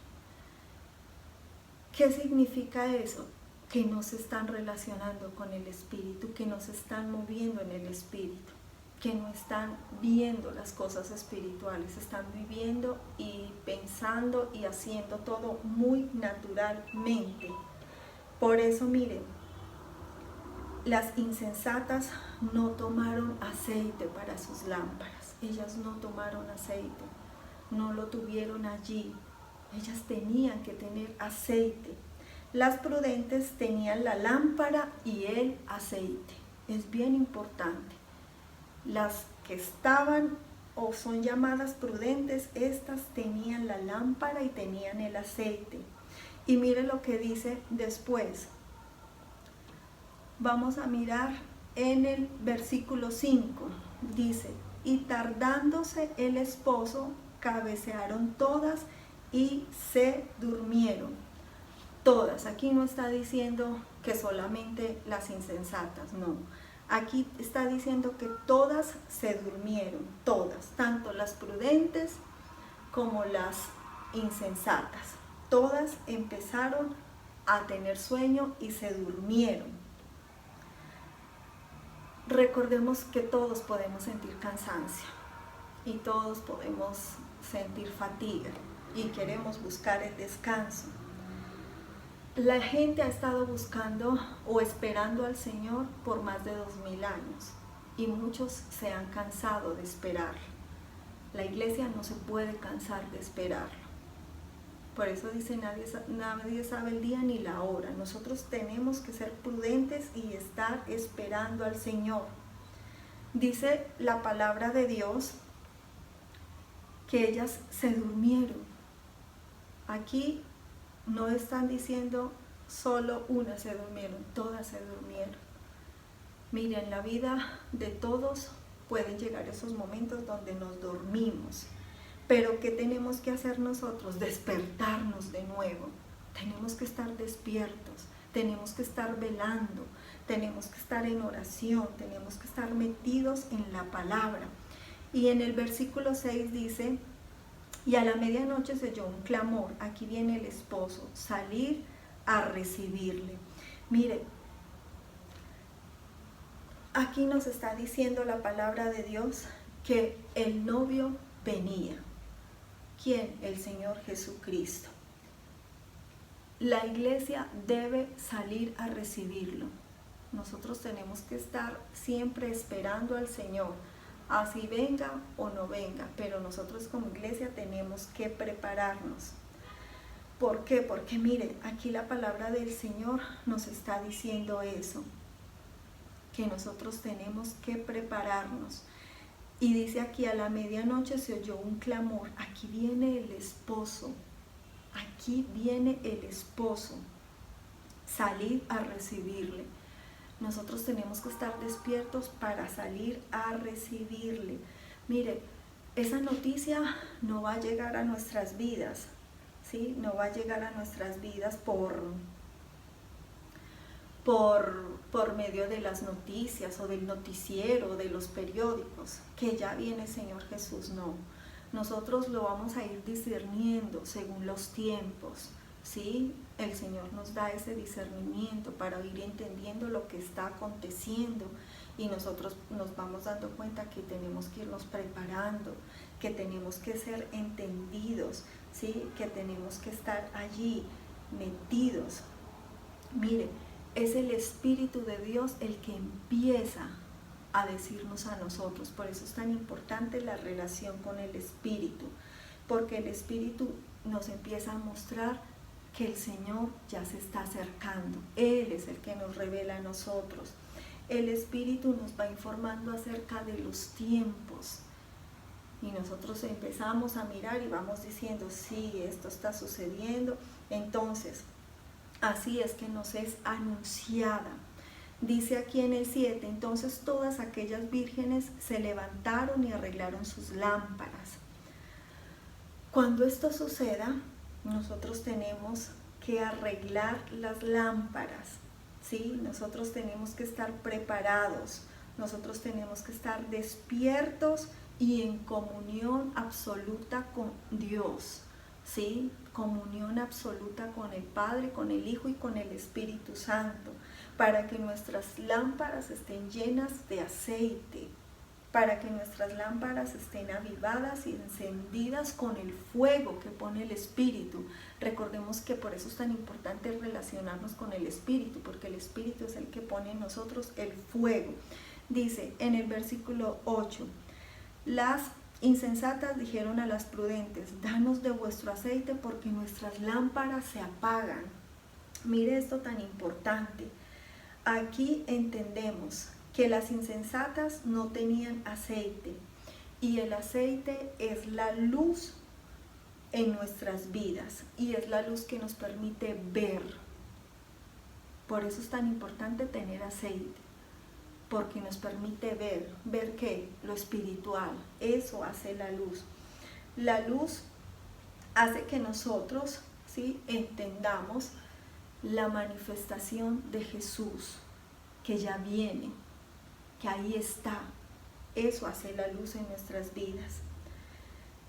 ¿Qué significa eso? Que no se están relacionando con el Espíritu, que no se están moviendo en el Espíritu, que no están viendo las cosas espirituales, están viviendo y pensando y haciendo todo muy naturalmente. Por eso, miren, las insensatas no tomaron aceite para sus lámparas, ellas no tomaron aceite, no lo tuvieron allí. Ellas tenían que tener aceite. Las prudentes tenían la lámpara y el aceite. Es bien importante. Las que estaban o son llamadas prudentes, estas tenían la lámpara y tenían el aceite. Y mire lo que dice después. Vamos a mirar en el versículo 5. Dice, y tardándose el esposo, cabecearon todas y se durmieron. Todas, aquí no está diciendo que solamente las insensatas, no. Aquí está diciendo que todas se durmieron, todas, tanto las prudentes como las insensatas. Todas empezaron a tener sueño y se durmieron. Recordemos que todos podemos sentir cansancio y todos podemos sentir fatiga y queremos buscar el descanso. La gente ha estado buscando o esperando al Señor por más de 2000 años y muchos se han cansado de esperarlo. La iglesia no se puede cansar de esperarlo. Por eso dice, nadie sabe el día ni la hora. Nosotros tenemos que ser prudentes y estar esperando al Señor. Dice la palabra de Dios que ellas se durmieron. Aquí no están diciendo solo unas se durmieron, todas se durmieron. Miren, en la vida de todos pueden llegar esos momentos donde nos dormimos. Pero ¿qué tenemos que hacer nosotros? Despertarnos de nuevo. Tenemos que estar despiertos, tenemos que estar velando, tenemos que estar en oración, tenemos que estar metidos en la palabra. Y en el versículo 6 dice, y a la medianoche se oyó un clamor, aquí viene el esposo, salir a recibirle. Mire, aquí nos está diciendo la palabra de Dios que el novio venía. ¿Quién? El Señor Jesucristo. La iglesia debe salir a recibirlo. Nosotros tenemos que estar siempre esperando al Señor, así venga o no venga, pero nosotros como iglesia tenemos que prepararnos. ¿Por qué? Porque mire, aquí la palabra del Señor nos está diciendo eso, que nosotros tenemos que prepararnos. Y dice aquí, a la medianoche se oyó un clamor, aquí viene el esposo, aquí viene el esposo, salid a recibirle. Nosotros tenemos que estar despiertos para salir a recibirle. Mire, esa noticia no va a llegar a nuestras vidas, ¿sí? No va a llegar a nuestras vidas por medio de las noticias o del noticiero, de los periódicos, que ya viene el Señor Jesús, no. Nosotros lo vamos a ir discerniendo según los tiempos, ¿sí? El Señor nos da ese discernimiento para ir entendiendo lo que está aconteciendo y nosotros nos vamos dando cuenta que tenemos que irnos preparando, que tenemos que ser entendidos, ¿sí? Que tenemos que estar allí metidos. Mire, es el Espíritu de Dios el que empieza a decirnos a nosotros. Por eso es tan importante la relación con el Espíritu, porque el Espíritu nos empieza a mostrar que el Señor ya se está acercando. Él es el que nos revela a nosotros. El Espíritu nos va informando acerca de los tiempos. Y nosotros empezamos a mirar y vamos diciendo, sí, esto está sucediendo. Entonces, así es que nos es anunciada. Dice aquí en el 7, entonces todas aquellas vírgenes se levantaron y arreglaron sus lámparas. Cuando esto suceda, nosotros tenemos que arreglar las lámparas, ¿sí? Nosotros tenemos que estar preparados, nosotros tenemos que estar despiertos y en comunión absoluta con Dios, ¿sí? Comunión absoluta con el Padre, con el Hijo y con el Espíritu Santo, para que nuestras lámparas estén llenas de aceite, para que nuestras lámparas estén avivadas y encendidas con el fuego que pone el Espíritu. Recordemos que por eso es tan importante relacionarnos con el Espíritu, porque el Espíritu es el que pone en nosotros el fuego. Dice en el versículo 8, las insensatas dijeron a las prudentes, danos de vuestro aceite porque nuestras lámparas se apagan. Mire esto tan importante. Aquí entendemos que las insensatas no tenían aceite y el aceite es la luz en nuestras vidas y es la luz que nos permite ver. Por eso es tan importante tener aceite, porque nos permite ver. ¿Ver qué? Lo espiritual. Eso hace la luz. La luz hace que nosotros, ¿sí?, entendamos la manifestación de Jesús, que ya viene, que ahí está. Eso hace la luz en nuestras vidas.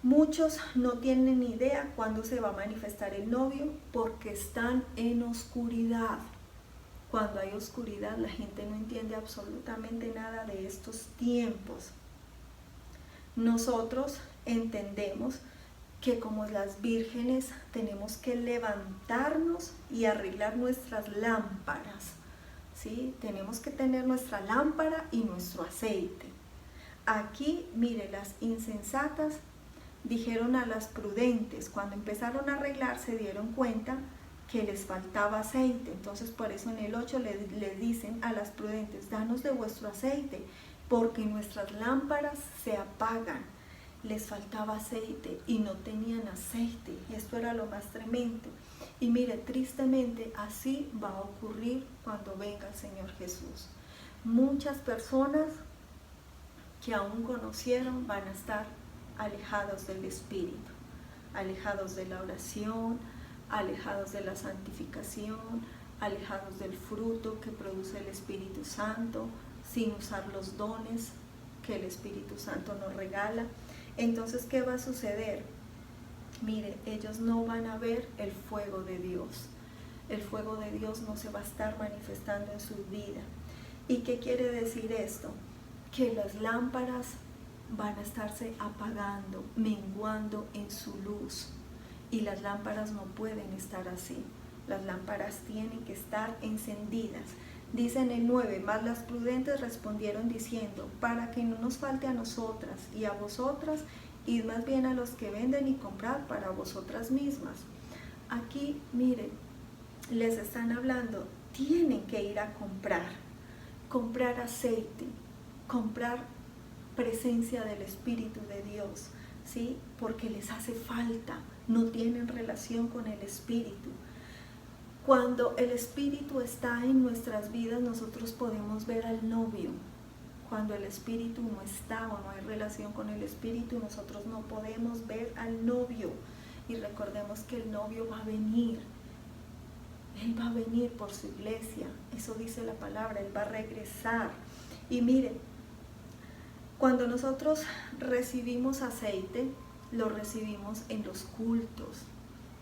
Muchos no tienen ni idea cuándo se va a manifestar el novio porque están en oscuridad. Cuando hay oscuridad, la gente no entiende absolutamente nada de estos tiempos. Nosotros entendemos que como las vírgenes tenemos que levantarnos y arreglar nuestras lámparas, ¿sí? Tenemos que tener nuestra lámpara y nuestro aceite. Aquí, mire, las insensatas dijeron a las prudentes, cuando empezaron a arreglar se dieron cuenta que les faltaba aceite. Entonces por eso en el 8 le dicen a las prudentes, danos de vuestro aceite, porque nuestras lámparas se apagan. Les faltaba aceite y no tenían aceite. Esto era lo más tremendo. Y mire, tristemente así va a ocurrir cuando venga el Señor Jesús. Muchas personas que aún conocieron van a estar alejados del Espíritu, alejados de la oración, alejados de la santificación, alejados del fruto que produce el Espíritu Santo, sin usar los dones que el Espíritu Santo nos regala. Entonces, ¿qué va a suceder? Mire, ellos no van a ver el fuego de Dios. El fuego de Dios no se va a estar manifestando en su vida. ¿Y qué quiere decir esto? Que las lámparas van a estarse apagando, menguando en su luz. Y las lámparas no pueden estar así. Las lámparas tienen que estar encendidas. Dice en el 9, mas las prudentes respondieron diciendo, para que no nos falte a nosotras y a vosotras, id más bien a los que venden y comprad para vosotras mismas. Aquí, miren, les están hablando, tienen que ir a comprar aceite, comprar presencia del Espíritu de Dios, ¿sí? Porque les hace falta, no tienen relación con el Espíritu. Cuando el Espíritu está en nuestras vidas, nosotros podemos ver al novio. Cuando el Espíritu no está o no hay relación con el Espíritu, nosotros no podemos ver al novio. Y recordemos que el novio va a venir. Él va a venir por su iglesia. Eso dice la palabra, Él va a regresar. Y mire, cuando nosotros recibimos aceite, lo recibimos en los cultos.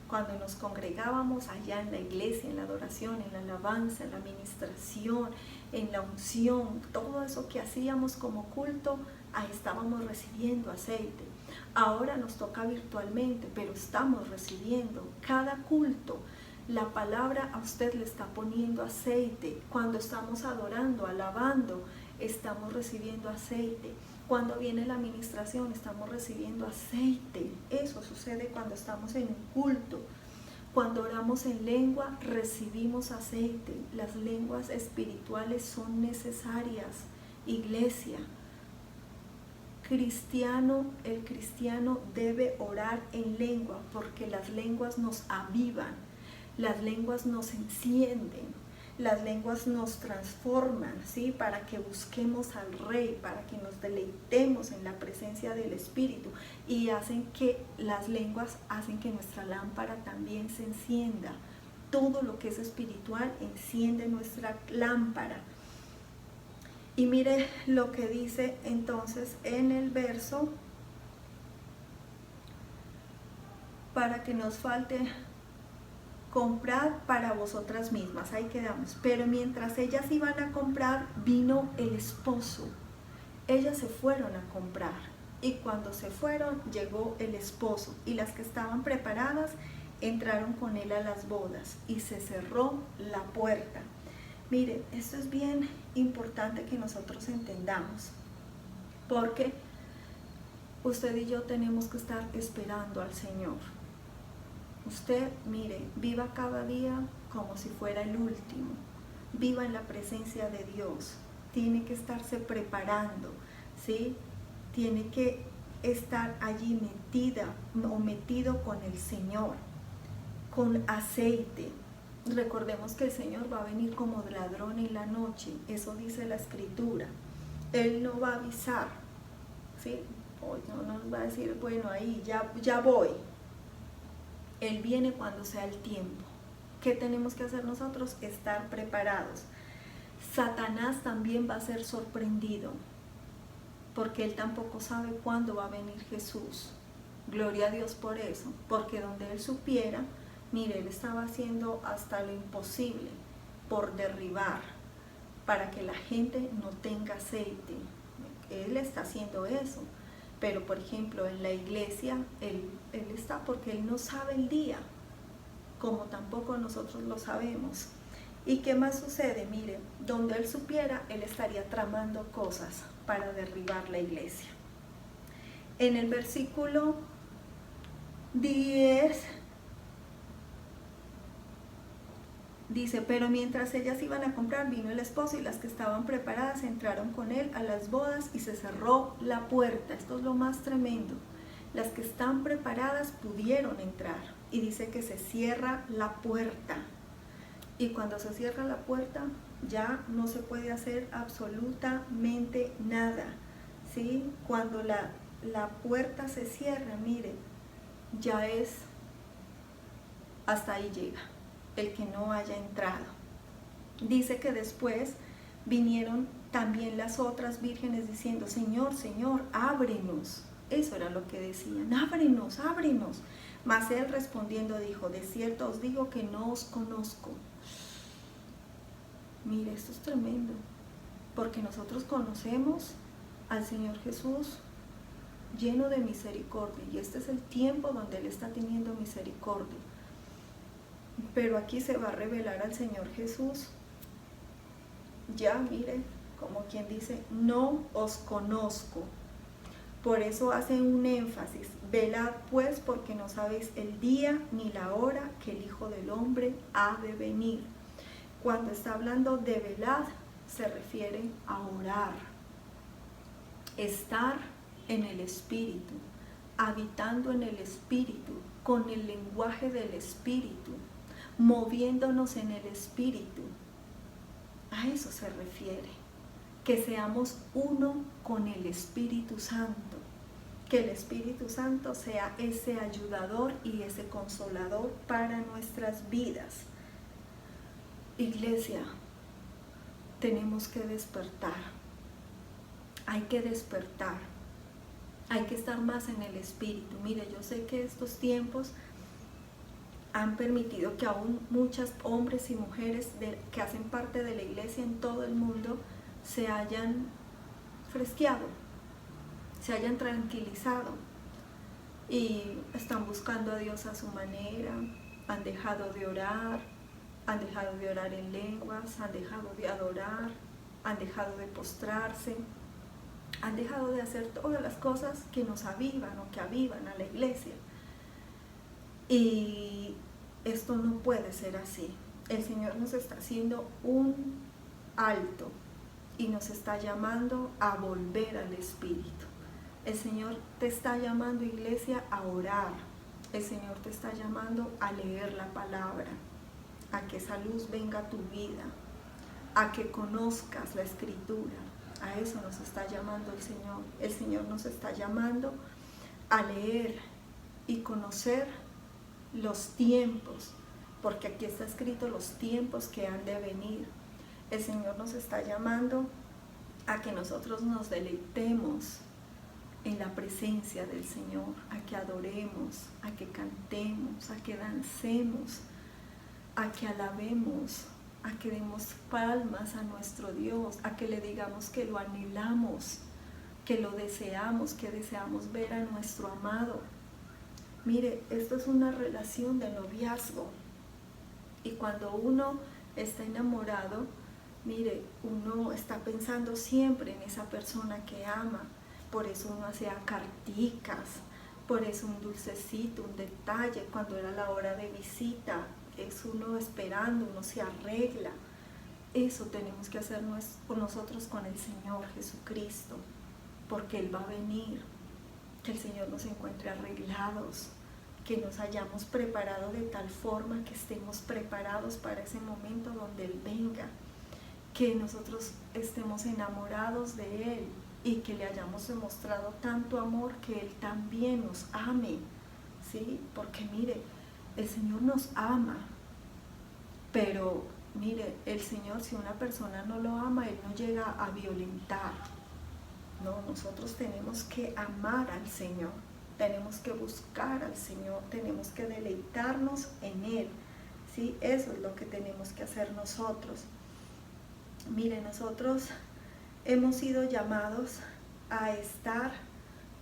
Cuando nos congregábamos allá en la iglesia, en la adoración, en la alabanza, en la administración, en la unción, todo eso que hacíamos como culto, ahí estábamos recibiendo aceite. Ahora nos toca virtualmente, pero estamos recibiendo cada culto. La palabra a usted le está poniendo aceite. Cuando estamos adorando, alabando, estamos recibiendo aceite. Cuando viene la administración, estamos recibiendo aceite. Eso sucede cuando estamos en un culto. Cuando oramos en lengua, recibimos aceite. Las lenguas espirituales son necesarias. Iglesia, el cristiano debe orar en lengua porque las lenguas nos avivan, las lenguas nos encienden. Las lenguas nos transforman, ¿sí? Para que busquemos al Rey, para que nos deleitemos en la presencia del Espíritu. Y las lenguas hacen que nuestra lámpara también se encienda. Todo lo que es espiritual enciende nuestra lámpara. Y mire lo que dice entonces en el verso, para que nos falte... comprad para vosotras mismas, ahí quedamos. Pero mientras ellas iban a comprar, vino el esposo. Ellas se fueron a comprar y cuando se fueron, llegó el esposo y las que estaban preparadas entraron con él a las bodas y se cerró la puerta. Mire, esto es bien importante que nosotros entendamos, porque usted y yo tenemos que estar esperando al Señor. Usted, mire, viva cada día como si fuera el último. Viva en la presencia de Dios. Tiene que estarse preparando, ¿sí? Tiene que estar allí metida o metido con el Señor, con aceite. Recordemos que el Señor va a venir como ladrón en la noche. Eso dice la Escritura. Él no va a avisar, ¿sí? Hoy no nos va a decir, bueno, ahí ya voy. Él viene cuando sea el tiempo. ¿Qué tenemos que hacer nosotros? Estar preparados. Satanás también va a ser sorprendido, porque él tampoco sabe cuándo va a venir Jesús. Gloria a Dios por eso, porque donde él supiera, mire, él estaba haciendo hasta lo imposible por derribar, para que la gente no tenga aceite. Él está haciendo eso. Pero por ejemplo en la iglesia, él está porque él no sabe el día, como tampoco nosotros lo sabemos. ¿Y qué más sucede? Mire, donde él supiera, él estaría tramando cosas para derribar la iglesia. En el versículo 10 dice, pero mientras ellas iban a comprar, vino el esposo y las que estaban preparadas entraron con él a las bodas y se cerró la puerta. Esto es lo más tremendo. Las que están preparadas pudieron entrar y dice que se cierra la puerta. Y cuando se cierra la puerta ya no se puede hacer absolutamente nada, ¿sí? Cuando la puerta se cierra, mire, ya es, hasta ahí llega el que no haya entrado. Dice que después vinieron también las otras vírgenes diciendo, Señor, Señor, ábrenos. Eso era lo que decían, ábrenos, ábrenos. Mas él respondiendo dijo, de cierto os digo que no os conozco. Mire, esto es tremendo, porque nosotros conocemos al Señor Jesús lleno de misericordia, y este es el tiempo donde Él está teniendo misericordia. Pero aquí se va a revelar al Señor Jesús, ya mire, como quien dice, no os conozco. Por eso hace un énfasis, velad pues porque no sabéis el día ni la hora que el Hijo del Hombre ha de venir. Cuando está hablando de velad, se refiere a orar, estar en el Espíritu, habitando en el Espíritu, con el lenguaje del Espíritu, moviéndonos en el Espíritu. A eso se refiere, que seamos uno con el Espíritu Santo, que el Espíritu Santo sea ese ayudador y ese consolador para nuestras vidas. Iglesia, tenemos que despertar, hay que despertar, hay que estar más en el Espíritu. Mire, yo sé que estos tiempos han permitido que aún muchos hombres y mujeres que hacen parte de la iglesia en todo el mundo se hayan fresqueado, se hayan tranquilizado y están buscando a Dios a su manera, han dejado de orar, han dejado de orar en lenguas, han dejado de adorar, han dejado de postrarse, han dejado de hacer todas las cosas que nos avivan o que avivan a la iglesia. Y esto no puede ser así. El Señor nos está haciendo un alto y nos está llamando a volver al Espíritu. El Señor te está llamando, iglesia, a orar. El Señor te está llamando a leer la palabra, a que esa luz venga a tu vida, a que conozcas la Escritura. A eso nos está llamando el Señor. El Señor nos está llamando a leer y conocer los tiempos, porque aquí está escrito los tiempos que han de venir. El Señor nos está llamando a que nosotros nos deleitemos en la presencia del Señor, a que adoremos, a que cantemos, a que dancemos, a que alabemos, a que demos palmas a nuestro Dios, a que le digamos que lo anhelamos, que lo deseamos, que deseamos ver a nuestro amado. Mire, esto es una relación de noviazgo, y cuando uno está enamorado, mire, uno está pensando siempre en esa persona que ama. Por eso uno hacía carticas, por eso un dulcecito, un detalle, cuando era la hora de visita, es uno esperando, uno se arregla. Eso tenemos que hacer nosotros con el Señor Jesucristo, porque Él va a venir, que el Señor nos encuentre arreglados, que nos hayamos preparado de tal forma que estemos preparados para ese momento donde Él venga, que nosotros estemos enamorados de Él y que le hayamos demostrado tanto amor que Él también nos ame, ¿sí? Porque mire, El Señor nos ama, pero mire, el Señor, si una persona no lo ama, Él no llega a violentar. No, nosotros tenemos que amar al Señor, tenemos que buscar al Señor, tenemos que deleitarnos en Él, ¿sí? Eso es lo que tenemos que hacer nosotros. Mire, nosotros hemos sido llamados a estar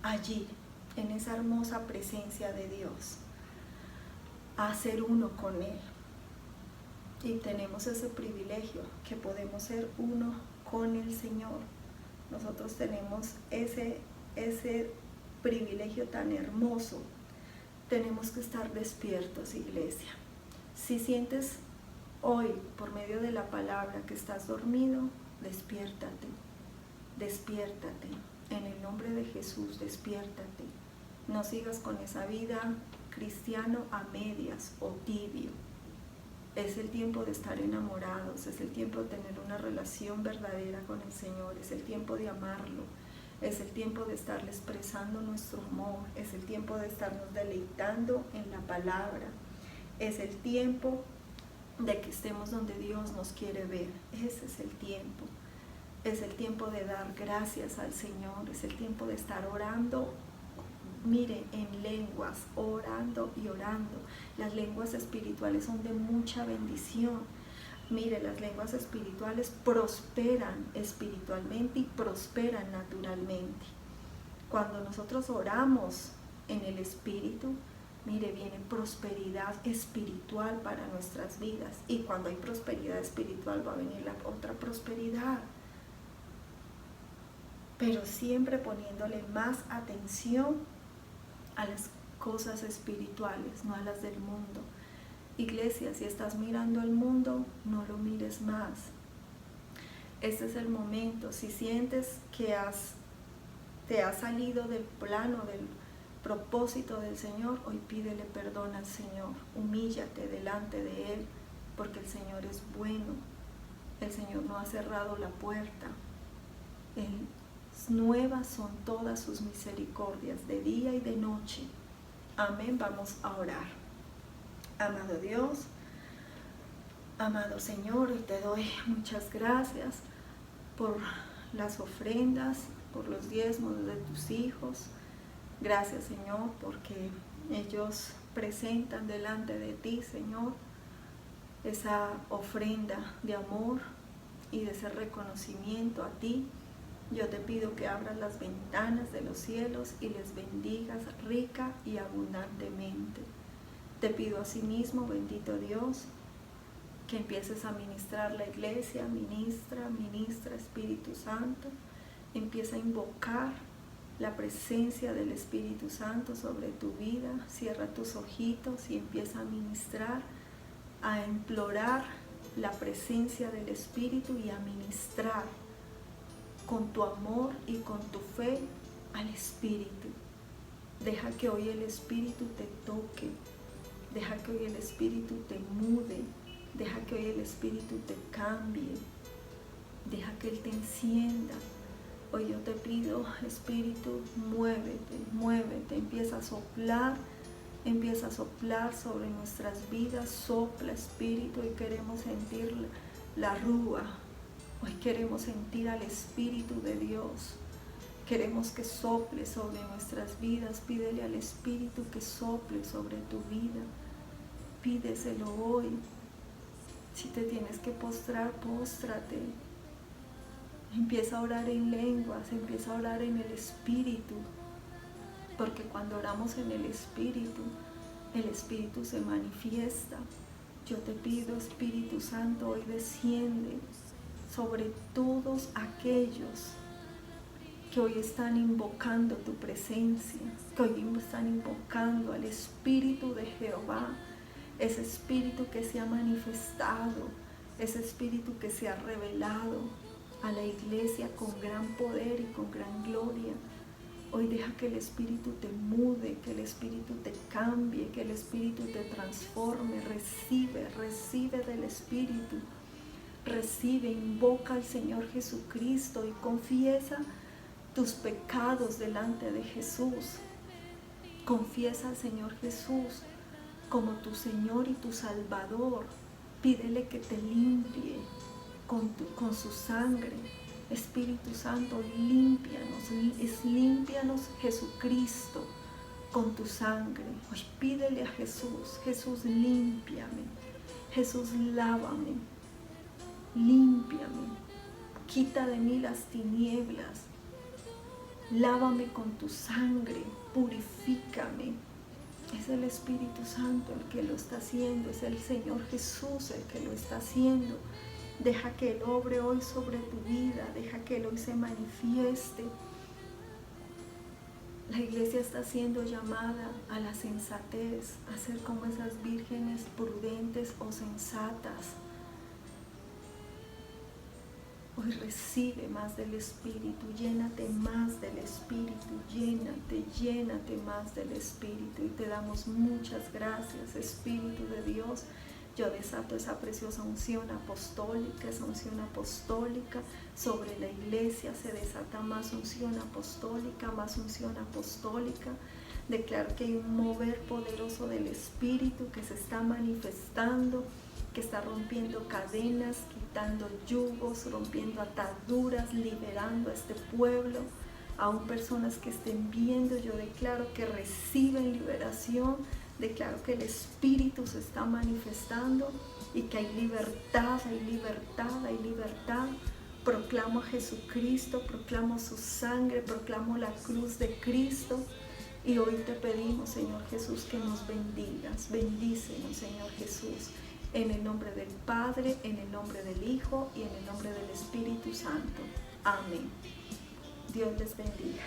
allí, en esa hermosa presencia de Dios, a ser uno con Él. Y tenemos ese privilegio, que podemos ser uno con el Señor. Nosotros tenemos ese privilegio tan hermoso. Tenemos que estar despiertos, iglesia. Si sientes hoy, por medio de la palabra, que estás dormido, despiértate, despiértate. En el nombre de Jesús, despiértate. No sigas con esa vida cristiano a medias o tibio. Es el tiempo de estar enamorados, es el tiempo de tener una relación verdadera con el Señor, es el tiempo de amarlo, es el tiempo de estarle expresando nuestro amor, es el tiempo de estarnos deleitando en la palabra, es el tiempo de que estemos donde Dios nos quiere ver. Ese es el tiempo. Es el tiempo de dar gracias al Señor, es el tiempo de estar orando. Mire, en lenguas, orando y orando. Las lenguas espirituales son de mucha bendición. Mire, las lenguas espirituales prosperan espiritualmente y prosperan naturalmente. Cuando nosotros oramos en el Espíritu, mire, viene prosperidad espiritual para nuestras vidas. Y cuando hay prosperidad espiritual va a venir la otra prosperidad. Pero siempre poniéndole más atención a las cosas espirituales, no a las del mundo. Iglesia, si estás mirando al mundo, no lo mires más. Este es el momento. Si sientes que te has salido del plano, del propósito del Señor, hoy pídele perdón al Señor. Humíllate delante de Él, porque el Señor es bueno. El Señor no ha cerrado la puerta. Nuevas son todas sus misericordias, de día y de noche. Amén. Vamos a orar. Amado Dios, amado Señor, hoy te doy muchas gracias por las ofrendas, por los diezmos de tus hijos. Gracias, Señor, porque ellos presentan delante de ti, Señor, esa ofrenda de amor y de ese reconocimiento a ti. Yo te pido que abras las ventanas de los cielos y les bendigas rica y abundantemente. Te pido asimismo, bendito Dios, que empieces a ministrar la iglesia, ministra Espíritu Santo. Empieza a invocar la presencia del Espíritu Santo sobre tu vida. Cierra tus ojitos y empieza a ministrar, a implorar la presencia del Espíritu y a ministrar con tu amor y con tu fe al Espíritu. Deja que hoy el Espíritu te toque, deja que hoy el Espíritu te mude, deja que hoy el Espíritu te cambie, deja que Él te encienda. Hoy yo te pido, Espíritu, muévete, empieza a soplar sobre nuestras vidas, sopla, Espíritu, y queremos sentir la rúa. Hoy queremos sentir al Espíritu de Dios. Queremos que sople sobre nuestras vidas. Pídele al Espíritu que sople sobre tu vida. Pídeselo hoy. Si te tienes que postrar, póstrate. Empieza a orar en lenguas, empieza a orar en el Espíritu. Porque cuando oramos en el Espíritu se manifiesta. Yo te pido, Espíritu Santo, hoy desciende sobre todos aquellos que hoy están invocando tu presencia, que hoy están invocando al Espíritu de Jehová, ese Espíritu que se ha manifestado, ese Espíritu que se ha revelado a la iglesia con gran poder y con gran gloria. Hoy deja que el Espíritu te mude, que el Espíritu te cambie, que el Espíritu te transforme. Recibe del Espíritu. Recibe, invoca al Señor Jesucristo y confiesa tus pecados delante de Jesús. Confiesa al Señor Jesús como tu Señor y tu Salvador. Pídele que te limpie con su sangre. Espíritu Santo, límpianos Jesucristo con tu sangre. Hoy pídele a Jesús: Jesús, límpiame. Jesús, lávame. Límpiame. Quita de mí las tinieblas. Lávame con tu sangre. Purifícame. Es el Espíritu Santo el que lo está haciendo. Es el Señor Jesús el que lo está haciendo. Deja que Él obre hoy sobre tu vida. Deja que Él hoy se manifieste. La iglesia está siendo llamada a la sensatez, a ser como esas vírgenes prudentes o sensatas. Hoy recibe más del Espíritu, llénate más del Espíritu, llénate más del Espíritu. Y te damos muchas gracias, Espíritu de Dios. Yo desato esa preciosa unción apostólica, sobre la iglesia. Se desata más unción apostólica, Declaro que hay un mover poderoso del Espíritu que se está manifestando, que está rompiendo cadenas, quitando yugos, rompiendo ataduras, liberando a este pueblo. Aún personas que estén viendo, yo declaro que reciben liberación. Declaro que el Espíritu se está manifestando y que hay libertad. Proclamo a Jesucristo, proclamo su sangre, proclamo la cruz de Cristo. Y hoy te pedimos, Señor Jesús, que nos bendigas. Bendícenos, Señor Jesús, en el nombre del Padre, en el nombre del Hijo y en el nombre del Espíritu Santo. Amén. Dios les bendiga.